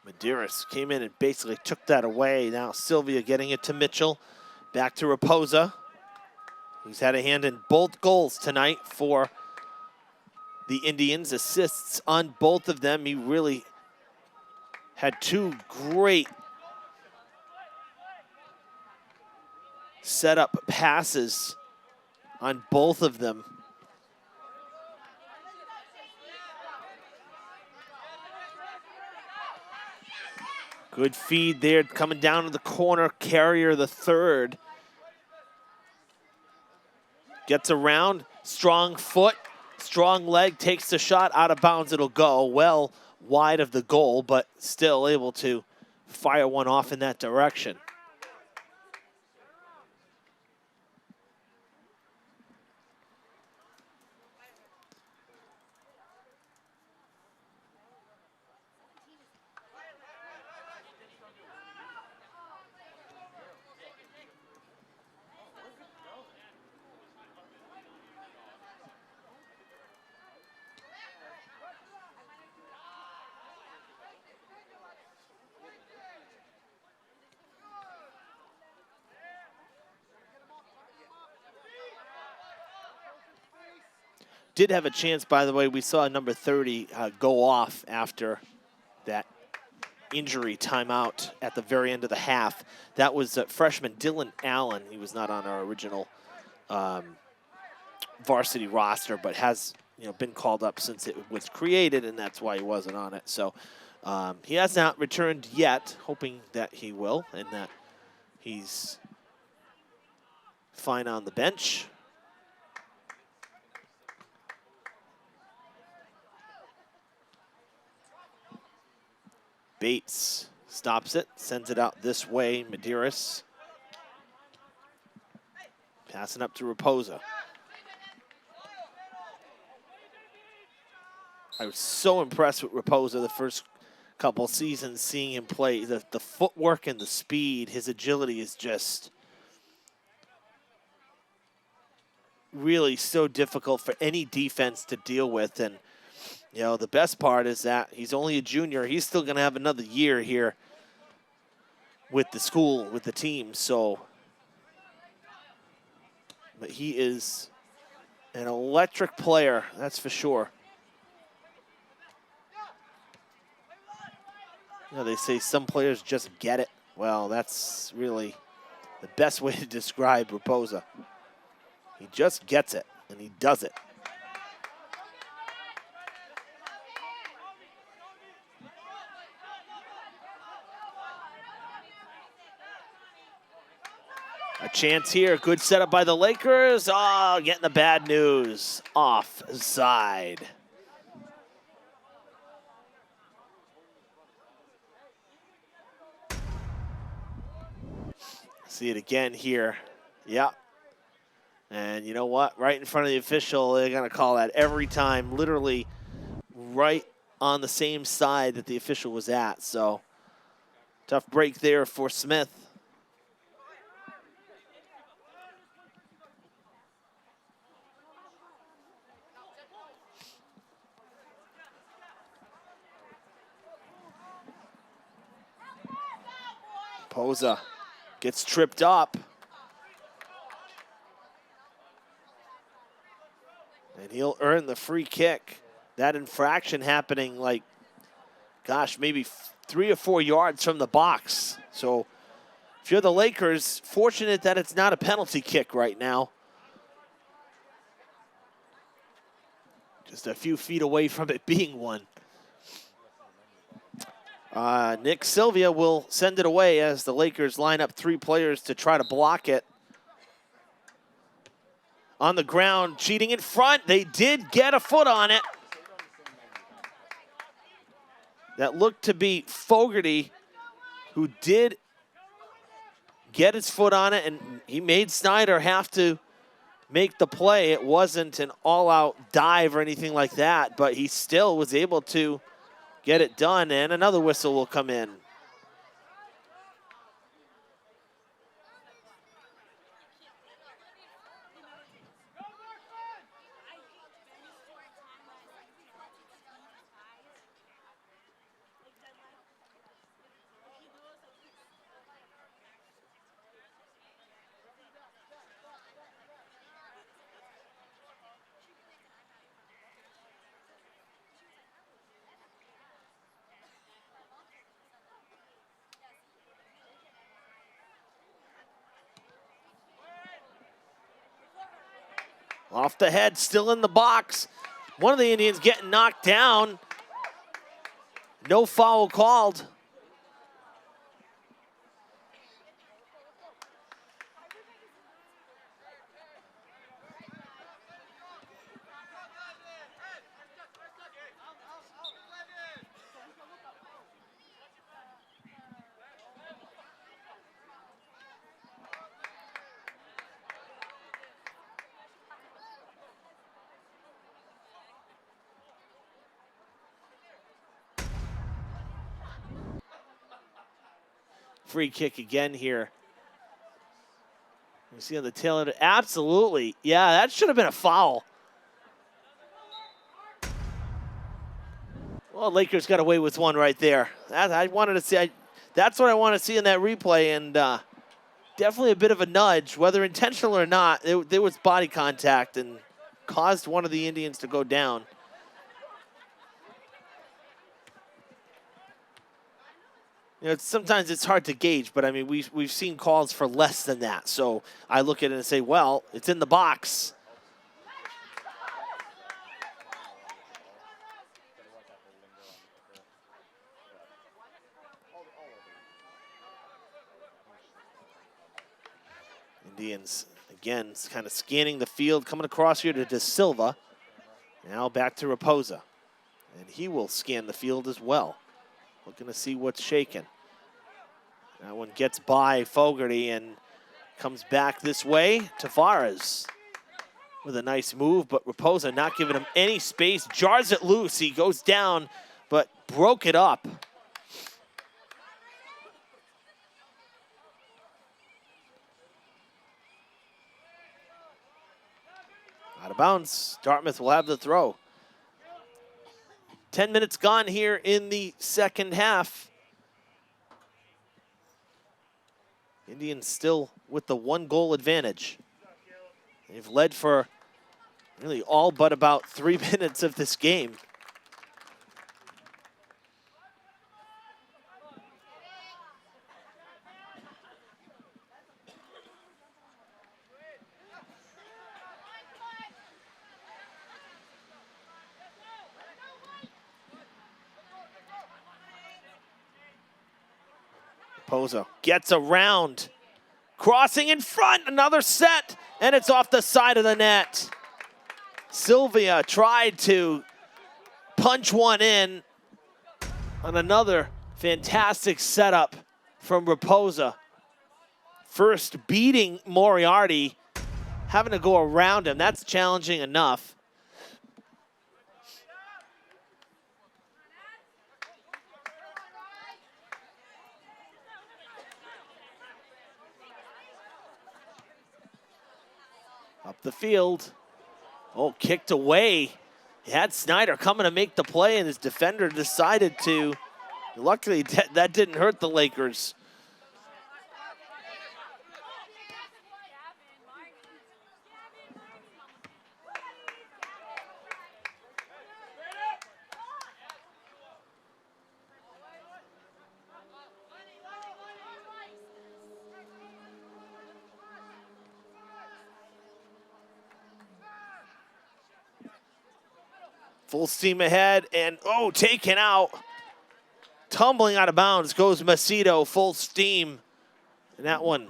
Medeiros came in and basically took that away. Now Sylvia getting it to Mitchell. Back to Raposa, who's had a hand in both goals tonight for the Indians. Assists on both of them. He really had two great set up passes on both of them. Good feed there, coming down to the corner. Carrier, the third. Gets around, strong foot, strong leg, takes the shot out of bounds. It'll go well wide of the goal, but still able to fire one off in that direction. Did have a chance, by the way. We saw number 30 go off after that injury timeout at the very end of the half. That was freshman Dylan Allen. He was not on our original varsity roster, but has been called up since it was created, and that's why he wasn't on it. So he has not returned yet, hoping that he will and that he's fine on the bench. Bates stops it, sends it out this way. Medeiros passing up to Raposa. I was so impressed with Raposa the first couple seasons, seeing him play. The footwork and the speed, his agility is just really so difficult for any defense to deal with. And the best part is that he's only a junior. He's still going to have another year here with the school, with the team. So, but he is an electric player, that's for sure. They say some players just get it. Well, that's really the best way to describe Raposa. He just gets it, and he does it. A chance here, good setup by the Lakers. Oh, getting the bad news. Offside. See it again here. Yeah. And you know what? Right in front of the official, they're going to call that every time, literally right on the same side that the official was at. So, tough break there for Smith. Posa gets tripped up. And he'll earn the free kick. That infraction happening maybe 3 or 4 yards from the box. So if you're the Lakers, fortunate that it's not a penalty kick right now. Just a few feet away from it being one. Nick Sylvia will send it away as the Lakers line up 3 players to try to block it. On the ground, cheating in front. They did get a foot on it. That looked to be Fogarty, who did get his foot on it, and he made Snyder have to make the play. It wasn't an all-out dive or anything like that, but he still was able to get it done, and another whistle will come in. Off the head, still in the box. One of the Indians getting knocked down. No foul called. Free kick again here. We see on the tail end. Absolutely. Yeah, that should have been a foul. Well, Lakers got away with one right there. I wanted to see. That's what I want to see in that replay, and definitely a bit of a nudge, whether intentional or not. There was body contact and caused one of the Indians to go down. You know, sometimes it's hard to gauge, but I mean, we've seen calls for less than that. So I look at it and say, well, it's in the box. Indians, again, kind of scanning the field, coming across here to De Silva. Now back to Raposa. And he will scan the field as well. Looking to see what's shaking. That one gets by Fogarty and comes back this way. Tavares with a nice move, but Raposa not giving him any space. Jars it loose. He goes down, but broke it up. Out of bounds. Dartmouth will have the throw. 10 minutes gone here in the second half. Indians still with the 1-goal advantage. They've led for really all but about 3 minutes of this game. Raposa gets around, crossing in front, another set, and it's off the side of the net. Sylvia tried to punch one in on another fantastic setup from Raposa. First beating Moriarty, having to go around him. That's challenging enough. Up the field. Oh, kicked away. He had Snyder coming to make the play, and his defender decided to. Luckily, that didn't hurt the Lakers. Full steam ahead, and oh, taken out. Tumbling out of bounds goes Macedo, full steam. And that one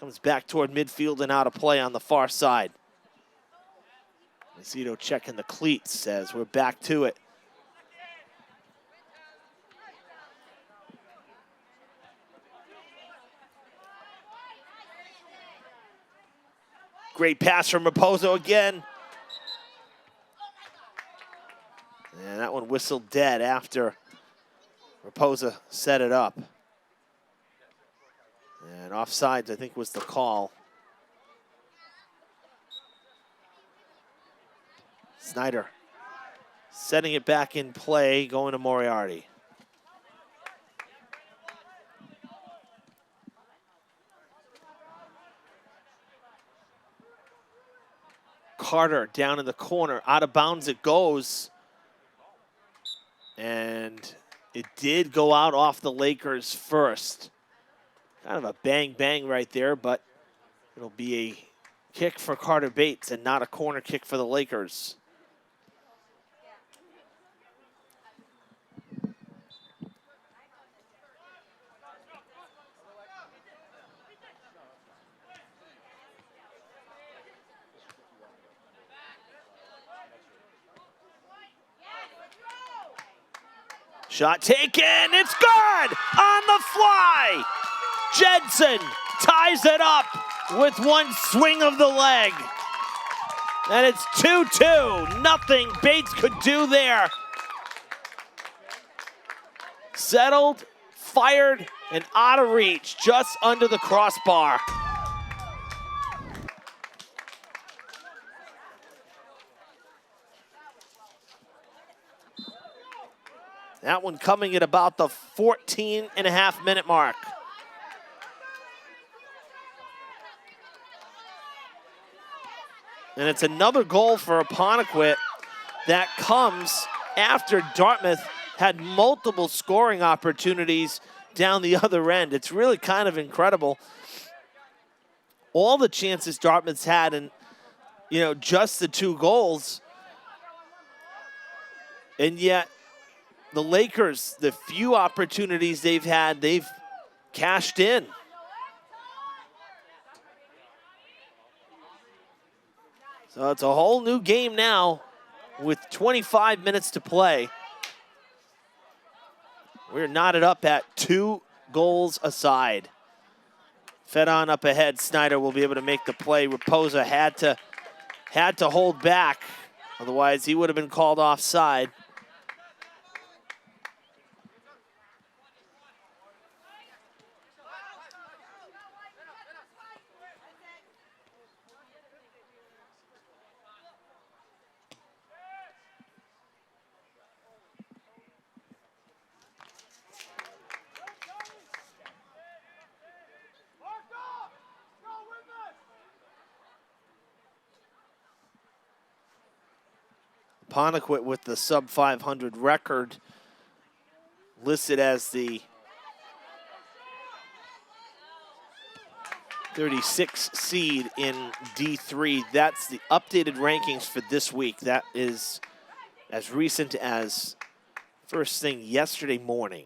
comes back toward midfield and out of play on the far side. Macedo checking the cleats, says we're back to it. Great pass from Raposo again. And that one whistled dead after Raposa set it up. And offsides, I think, was the call. Snyder setting it back in play, going to Moriarty. Carter down in the corner, out of bounds it goes. And it did go out off the Lakers first. Kind of a bang-bang right there, but it'll be a kick for Carter Bates and not a corner kick for the Lakers. Shot taken, it's good! On the fly! Jensen ties it up with one swing of the leg. And it's 2-2, nothing Bates could do there. Settled, fired, and out of reach, just under the crossbar. That one coming at about the 14.5-minute mark. And it's another goal for Apponequet that comes after Dartmouth had multiple scoring opportunities down the other end. It's really kind of incredible. All the chances Dartmouth's had, and just the 2 goals. And yet, the Lakers, the few opportunities they've had, they've cashed in. So it's a whole new game now with 25 minutes to play. We're knotted up at 2 goals aside. Fed on up ahead, Snyder will be able to make the play. Raposa had to hold back, otherwise he would have been called offside. Apponequet with the sub 500 record, listed as the 36th seed in D3. That's the updated rankings for this week. That is as recent as first thing yesterday morning.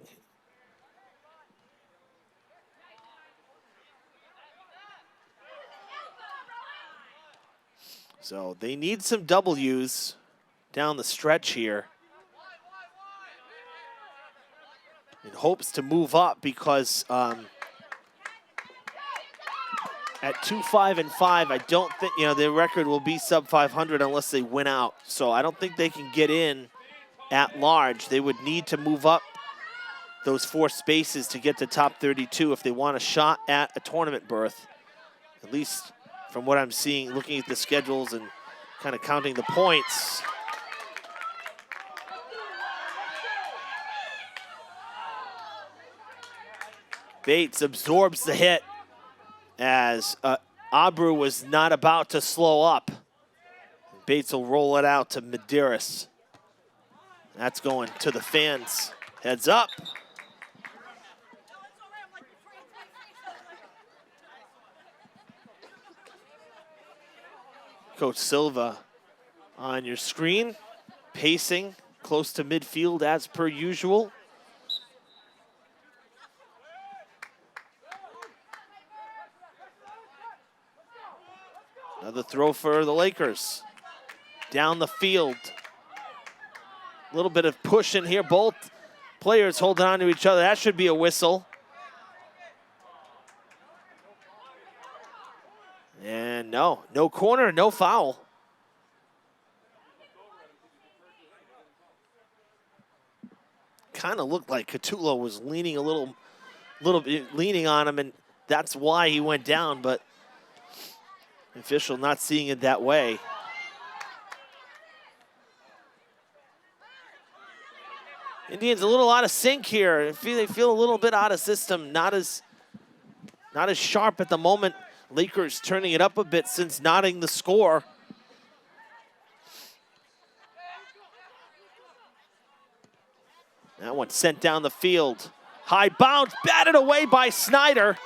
So they need some W's down the stretch here in hopes to move up, because at 2-5-5, I don't think, their record will be sub 500 unless they win out. So I don't think they can get in at large. They would need to move up those 4 spaces to get to top 32 if they want a shot at a tournament berth, at least from what I'm seeing, looking at the schedules and kind of counting the points. Bates absorbs the hit as Abreu was not about to slow up. Bates will roll it out to Medeiros. That's going to the fans. Heads up. Coach Silva on your screen, pacing close to midfield as per usual. Another throw for the Lakers. Down the field. A little bit of push in here. Both players holding on to each other. That should be a whistle. And no corner, no foul. Kind of looked like Catullo was leaning a little bit, leaning on him, and that's why he went down, but official not seeing it that way. Indians a little out of sync here. They feel a little bit out of system, not as sharp at the moment. Lakers turning it up a bit since nodding the score. That one sent down the field. High bounce, batted away by Snyder.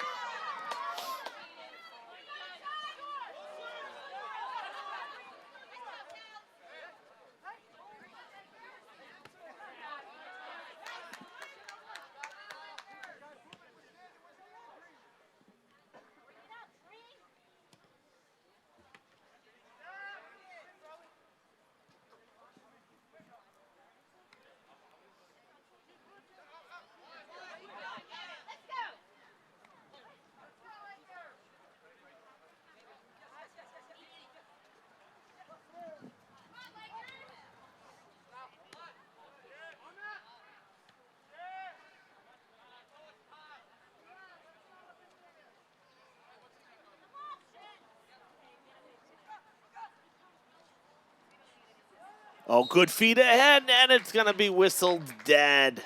Oh, good feet ahead, and it's going to be whistled dead.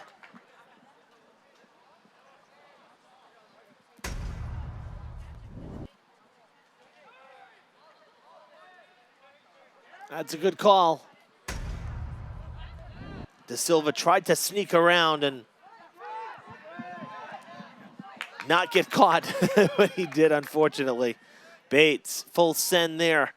That's a good call. De Silva tried to sneak around and not get caught, but he did, unfortunately. Bates, full send there.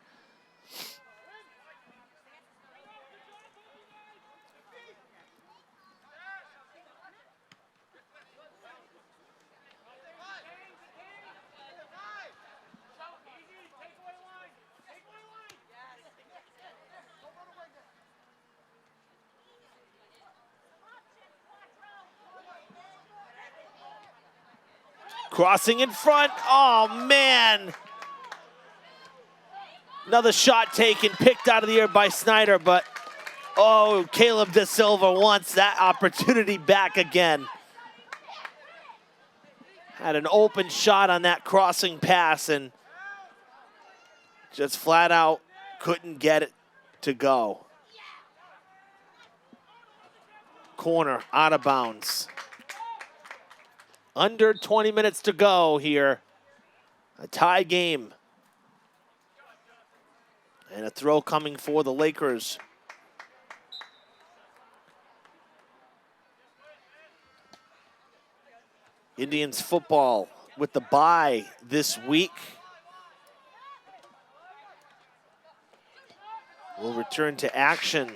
Crossing in front. Oh, man. Another shot taken, picked out of the air by Snyder, but oh, Caleb De Silva wants that opportunity back again. Had an open shot on that crossing pass and just flat out couldn't get it to go. Corner, out of bounds. Under 20 minutes to go here. A tie game. And a throw coming for the Lakers. Indians football with the bye this week. Will return to action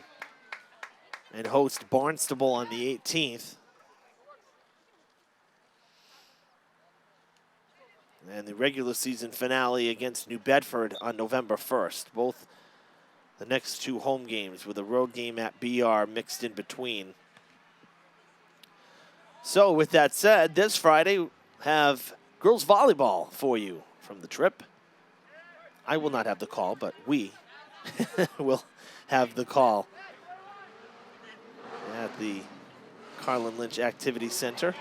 and host Barnstable on the 18th. And the regular season finale against New Bedford on November 1st. Both the next two home games with a road game at BR mixed in between. So with that said, this Friday have girls volleyball for you from the trip. I will not have the call, but we will have the call at the Carlin Lynch Activity Center.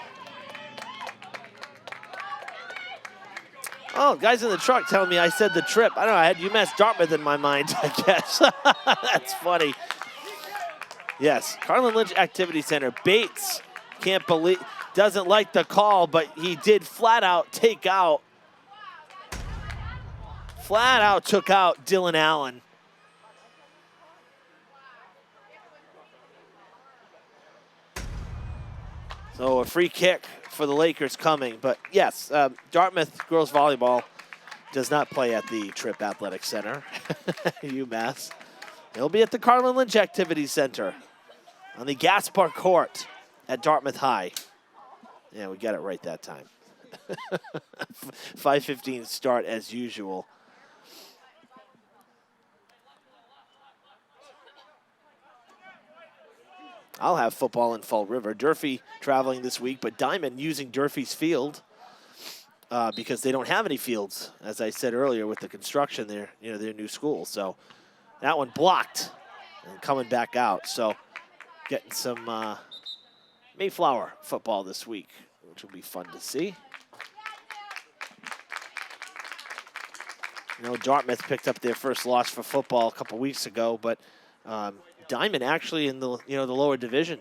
Oh, guys in the truck telling me I said the trip. I don't know, I had UMass Dartmouth in my mind, I guess. That's funny. Yes, Carlin Lynch Activity Center. Bates can't believe, doesn't like the call, but he did flat out take out. Flat out took out Dylan Allen. So a free kick for the Lakers coming. But yes, Dartmouth girls volleyball does not play at the Tripp Athletic Center, UMass. It'll be at the Carlin Lynch Activity Center on the Gaspar Court at Dartmouth High. Yeah, we got it right that time. 5:15 start as usual. I'll have football in Fall River. Durfee traveling this week, but Diamond using Durfee's field because they don't have any fields, as I said earlier, with the construction there, their new school. So that one blocked and coming back out. So getting some Mayflower football this week, which will be fun to see. Dartmouth picked up their first loss for football a couple weeks ago, but Diamond actually in the the lower division,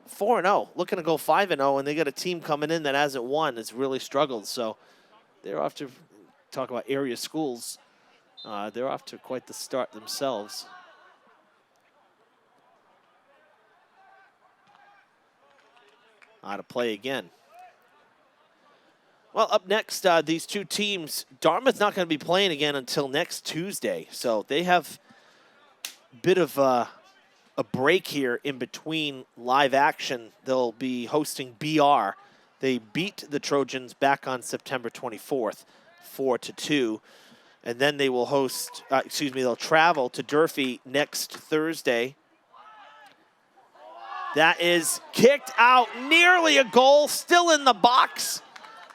4-0, looking to go 5-0, and they got a team coming in that hasn't won. It's really struggled, so they're off to talk about area schools. They're off to quite the start themselves. To play again. Well, up next, these two teams, Dartmouth's not going to be playing again until next Tuesday, so they have a bit of a break here in between live action. They'll be hosting BR. They beat the Trojans back on September 24th, 4-2. And then they will host, they'll travel to Durfee next Thursday. That is kicked out, nearly a goal, still in the box.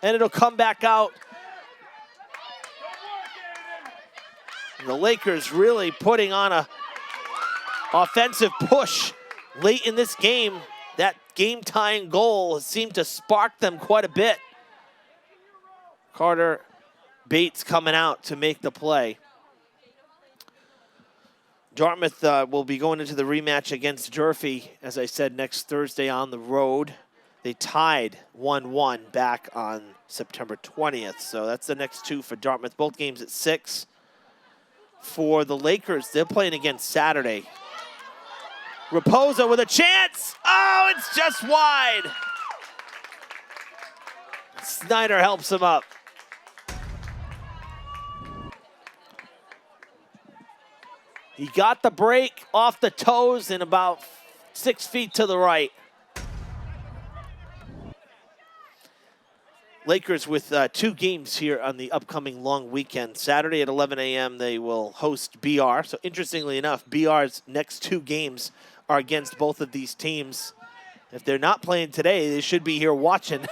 And it'll come back out. And the Lakers really putting on a offensive push late in this game. That game-tying goal seemed to spark them quite a bit. Carter Bates coming out to make the play. Dartmouth will be going into the rematch against Durfee, as I said, next Thursday on the road. They tied 1-1 back on September 20th, so that's the next two for Dartmouth. Both games at 6. For the Lakers, they're playing again Saturday. Raposa with a chance. Oh, it's just wide. Snyder helps him up. He got the break off the toes and about 6 feet to the right. Lakers with 2 games here on the upcoming long weekend. Saturday at 11 a.m. they will host BR. So interestingly enough, BR's next 2 games are against both of these teams. If they're not playing today, they should be here watching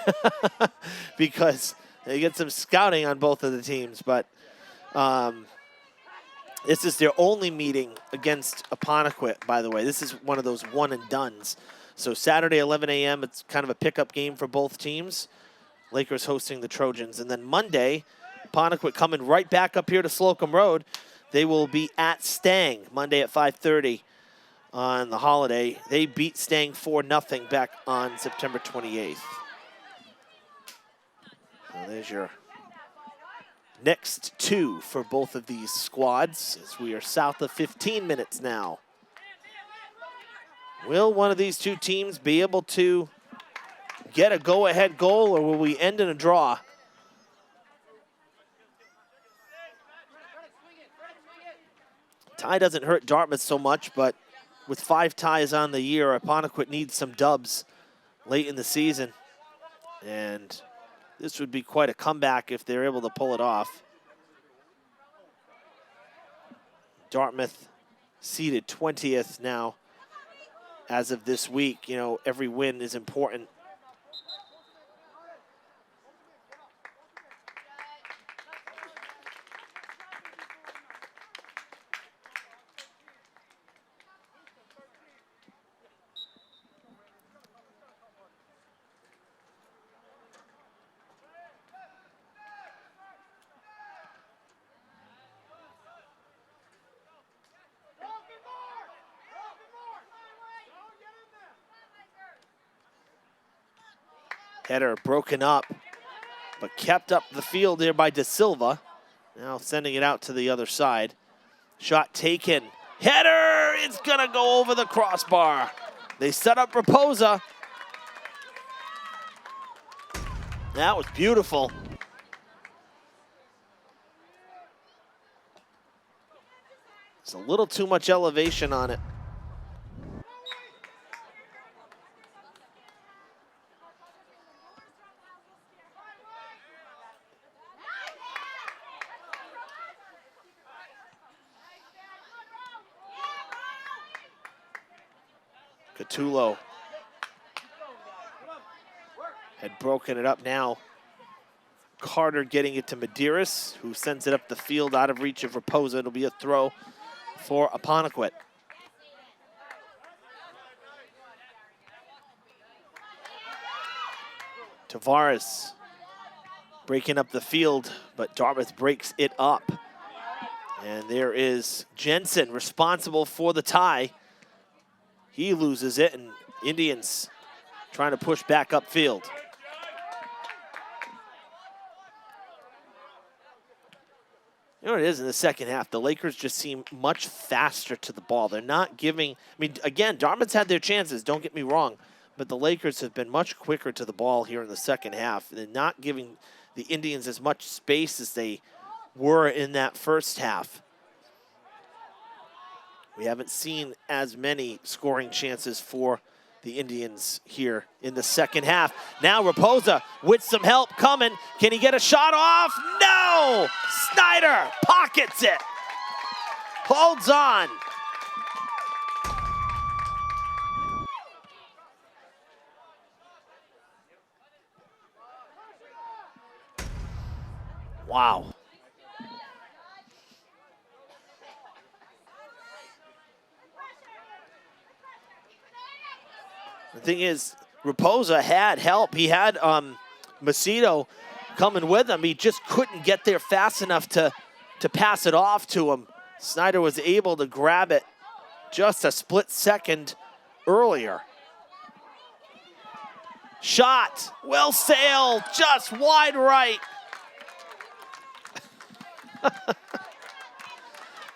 because they get some scouting on both of the teams. But this is their only meeting against Apponequet, by the way. This is one of those one-and-dones. So Saturday, 11 a.m., it's kind of a pickup game for both teams. Lakers hosting the Trojans. And then Monday, Apponequet coming right back up here to Slocum Road. They will be at Stang Monday at 5:30 on the holiday. They beat Stang 4-0 back on September 28th. So there's your next 2 for both of these squads as we are south of 15 minutes now. Will one of these 2 teams be able to get a go-ahead goal, or will we end in a draw? Tie doesn't hurt Dartmouth so much, but with 5 ties on the year, Apponequet needs some dubs late in the season. And this would be quite a comeback if they're able to pull it off. Dartmouth seeded 20th now as of this week. You know, every win is important. Header broken up, but kept up the field there by De Silva. Now sending it out to the other side. Shot taken. Header! It's gonna go over the crossbar. They set up Raposa. That was beautiful. It's a little too much elevation on it. Catullo had broken it up now. Carter getting it to Medeiros, who sends it up the field out of reach of Raposa. It'll be a throw for Apponequet. Tavares breaking up the field, but Dartmouth breaks it up. And there is Jensen responsible for the tie. He loses it, and Indians trying to push back upfield. You know what it is in the second half? The Lakers just seem much faster to the ball. They're not giving, I mean, again, Dartmouth's had their chances, don't get me wrong, but the Lakers have been much quicker to the ball here in the second half. They're not giving the Indians as much space as they were in that first half. We haven't seen as many scoring chances for the Indians here in the second half. Now Raposa with some help coming. Can he get a shot off? No! Snyder pockets it. Holds on. Wow. The thing is, Raposa had help. He had Macedo coming with him. He just couldn't get there fast enough to pass it off to him. Snyder was able to grab it just a split second earlier. Shot, well sailed, just wide right.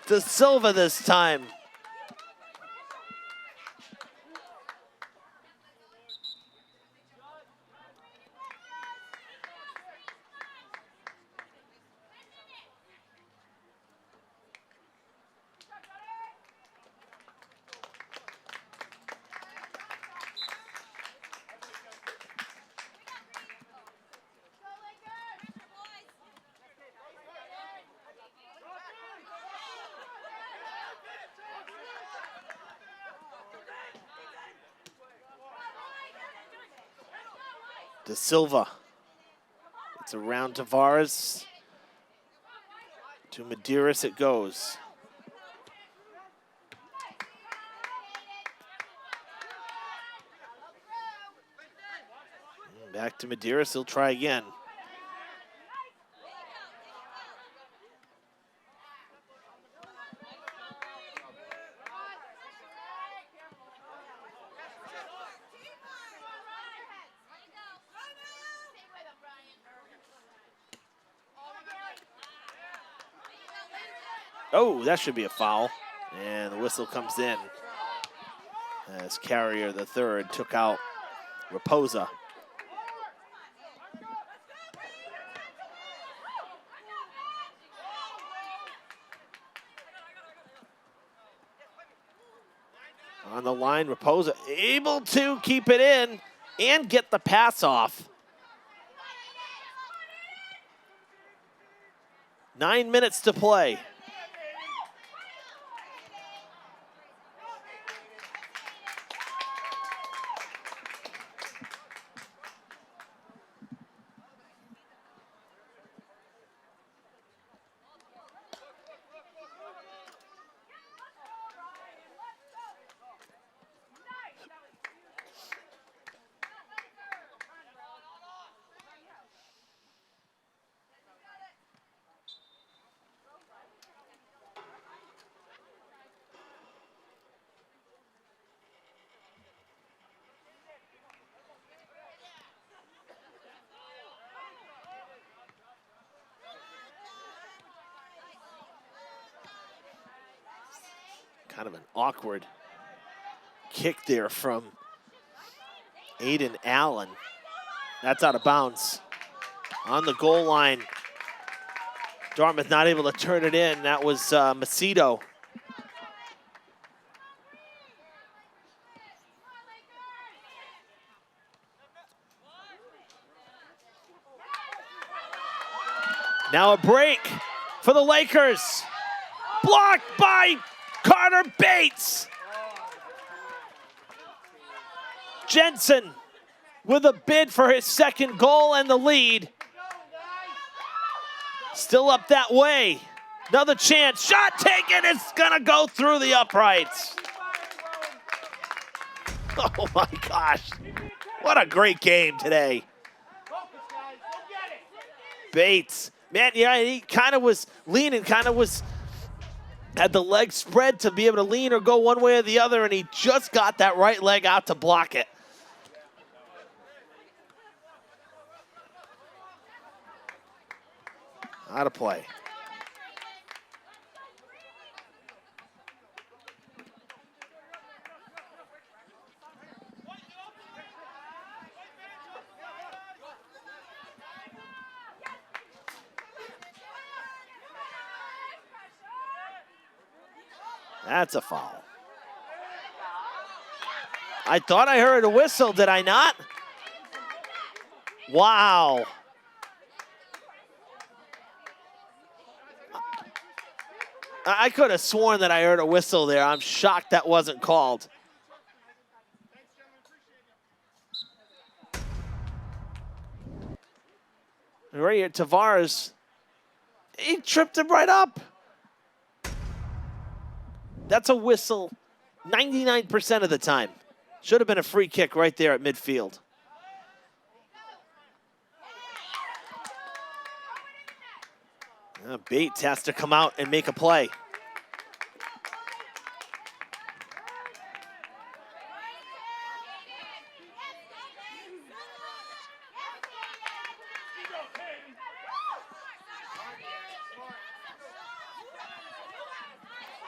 De Silva this time. De Silva. It's around Tavares. To Medeiros it goes. Back to Medeiros, he'll try again. Oh, that should be a foul. And the whistle comes in as Carrier the third took out Raposa. On the line, Raposa able to keep it in and get the pass off. 9 minutes to play. Kind of an awkward kick there from Aiden Allen. That's out of bounds. On the goal line, Dartmouth not able to turn it in. That was Macedo. Now a break for the Lakers. Blocked by Carter Bates. Jensen with a bid for his second goal and the lead. Still up that way. Another chance. Shot taken. It's going to go through the uprights. Oh, my gosh. What a great game today. Bates. Man, yeah, he kind of was leaning, had the leg spread to be able to lean or go one way or the other, and he just got that right leg out to block it. Out of play. That's a foul. I thought I heard a whistle, did I not? Wow. I could have sworn that I heard a whistle there. I'm shocked that wasn't called. Right here, Tavares, he tripped him right up. That's a whistle 99% of the time. Should have been a free kick right there at midfield. Bates has to come out and make a play.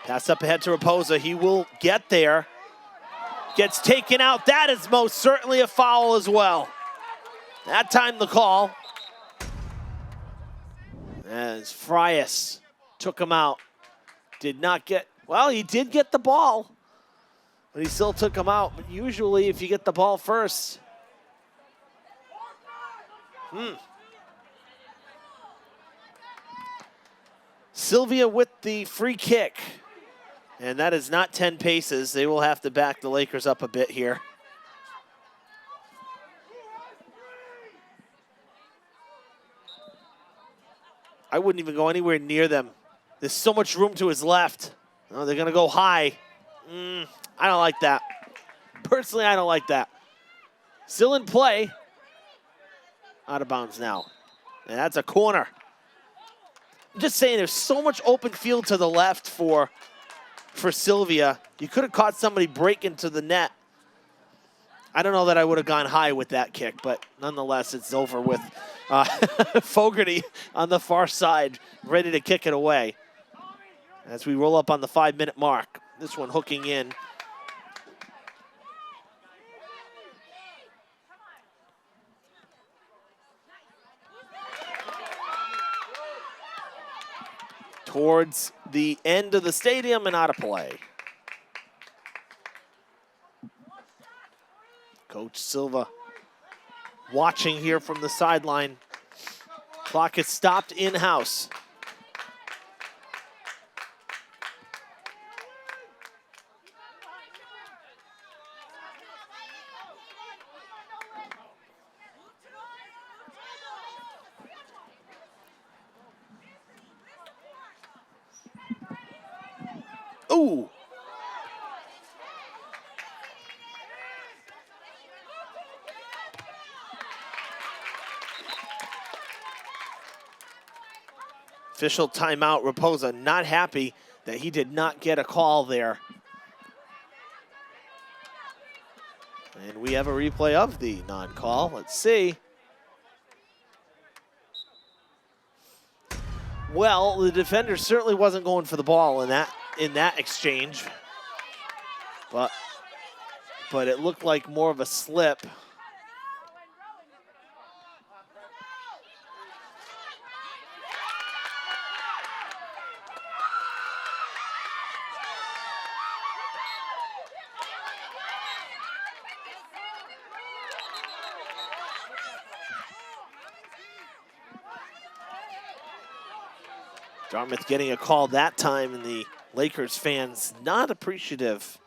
Pass up ahead to Raposa. He will get there. Gets taken out. That is most certainly a foul as well. That time the call. As Frias took him out. Did not get, well, he did get the ball. But he still took him out. But usually if you get the ball first. Sylvia with the free kick. And that is not 10 paces. They will have to back the Lakers up a bit here. I wouldn't even go anywhere near them. There's so much room to his left. Oh, they're going to go high. I don't like that. Personally, I don't like that. Still in play. Out of bounds now. And that's a corner. I'm just saying there's so much open field to the left for Sylvia. You could have caught somebody break into the net. I don't know that I would have gone high with that kick, but nonetheless, it's over with Fogarty on the far side, ready to kick it away. As we roll up on the 5-minute mark. This one hooking in. Towards the end of the stadium and out of play. Coach Silva watching here from the sideline. Clock is stopped in-house. Ooh. Official timeout. Raposa not happy that he did not get a call there. And we have a replay of the non-call. Let's see. Well, the defender certainly wasn't going for the ball in that exchange. But it looked like more of a slip. Dartmouth getting a call that time, and the Lakers fans not appreciative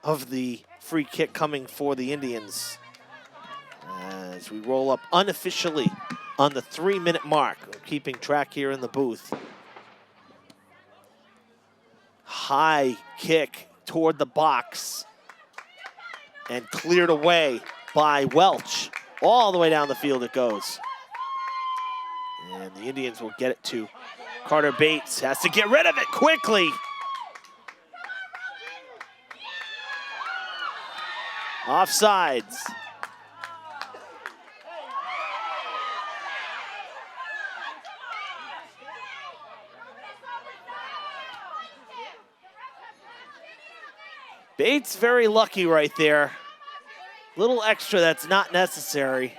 of the free kick coming for the Indians. As we roll up unofficially on the 3-minute mark. We're keeping track here in the booth. High kick toward the box and cleared away by Welch. All the way down the field it goes. And the Indians will get it to Carter Bates. Has to get rid of it quickly. Offsides. Bates very lucky right there. Little extra that's not necessary.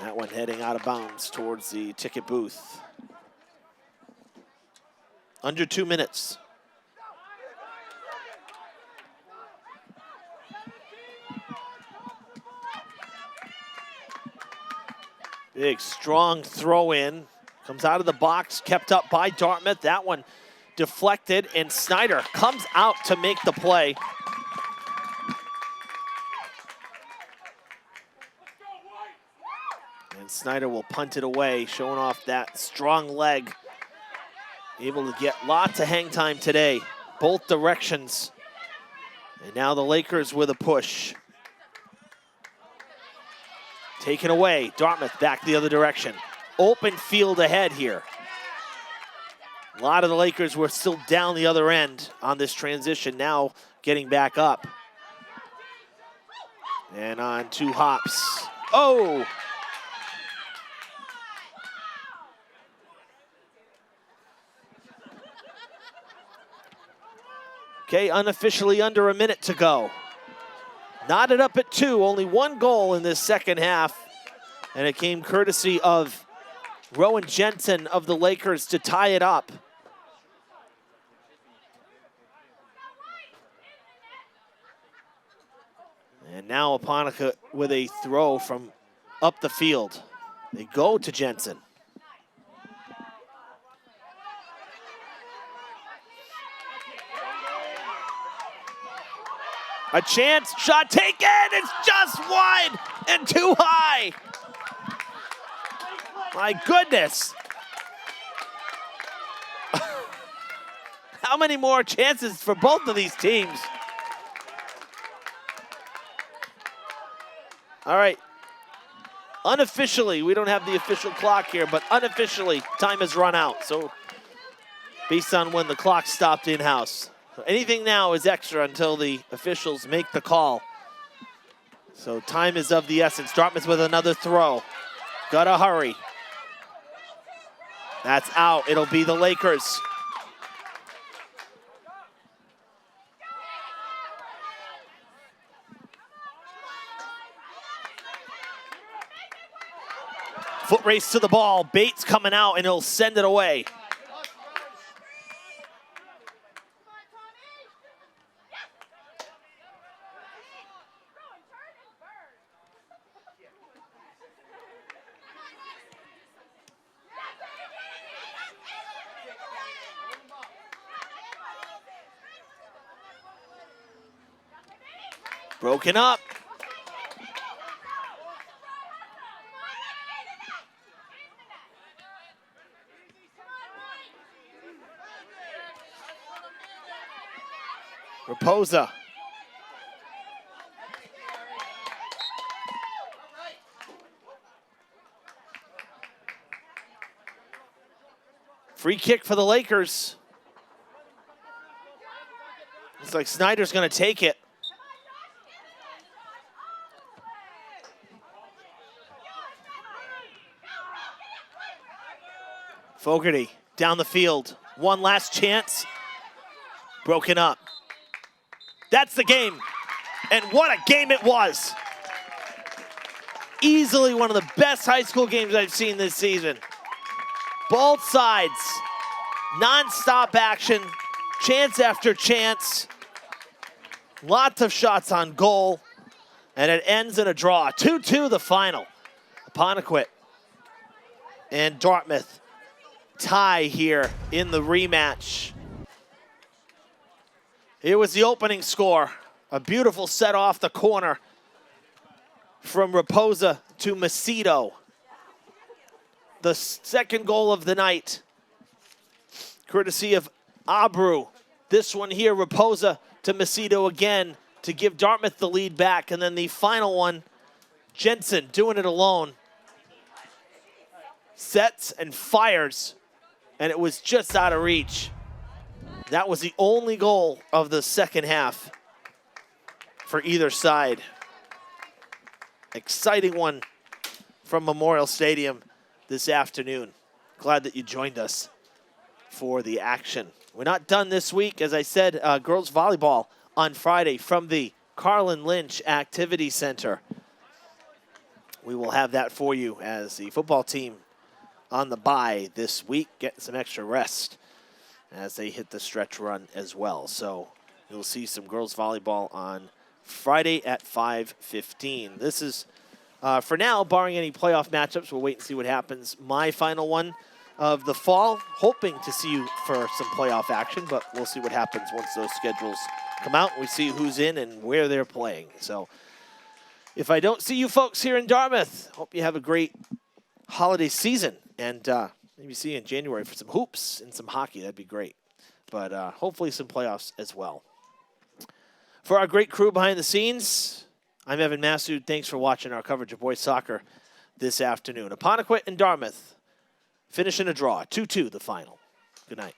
That one heading out of bounds towards the ticket booth. Under 2 minutes. Big, strong throw in. Comes out of the box, kept up by Dartmouth. That one deflected, and Snyder comes out to make the play. And Snyder will punt it away, showing off that strong leg. Able to get lots of hang time today, both directions. And now the Lakers with a push. Taken away. Dartmouth back the other direction. Open field ahead here. A lot of the Lakers were still down the other end on this transition, now getting back up. And on 2 hops. Oh! Okay, unofficially under a minute to go. Knotted up at 2, only 1 goal in this second half. And it came courtesy of Rowan Jensen of the Lakers to tie it up. And now Apponequet with a throw from up the field. They go to Jensen. A chance, shot taken, it's just wide and too high. My goodness. How many more chances for both of these teams? All right. Unofficially, we don't have the official clock here, but unofficially, time has run out. So based on when the clock stopped in-house. So anything now is extra until the officials make the call. So time is of the essence. Dartmouth with another throw. Gotta hurry. That's out. It'll be the Lakers. Foot race to the ball. Bates coming out, and he'll send it away. Broken up. Raposa. Free kick for the Lakers. Looks like Snyder's going to take it. Fogarty down the field. One last chance. Broken up. That's the game. And what a game it was. Easily one of the best high school games I've seen this season. Both sides. Non-stop action. Chance after chance. Lots of shots on goal. And it ends in a draw. 2-2 the final. Apponequet and Dartmouth tie here in the rematch. Here was the opening score. A beautiful set off the corner from Raposa to Macedo. The second goal of the night, courtesy of Abreu. This one here, Raposa to Macedo again to give Dartmouth the lead back. And then the final one, Jensen doing it alone. Sets and fires, and it was just out of reach. That was the only goal of the second half for either side. Exciting one from Memorial Stadium this afternoon. Glad that you joined us for the action. We're not done this week. As I said, girls volleyball on Friday from the Carlin Lynch Activity Center. We will have that for you as the football team on the bye this week, getting some extra rest as they hit the stretch run as well. So you'll see some girls volleyball on Friday at 5:15. This is, for now, barring any playoff matchups, we'll wait and see what happens. My final one of the fall, hoping to see you for some playoff action, but we'll see what happens once those schedules come out. We see who's in and where they're playing. So if I don't see you folks here in Dartmouth, hope you have a great holiday season. And maybe see you in January for some hoops and some hockey. That'd be great. But hopefully some playoffs as well. For our great crew behind the scenes, I'm Evan Massoud. Thanks for watching our coverage of boys soccer this afternoon. Apponequet and Dartmouth finish in a draw, 2-2 the final. Good night.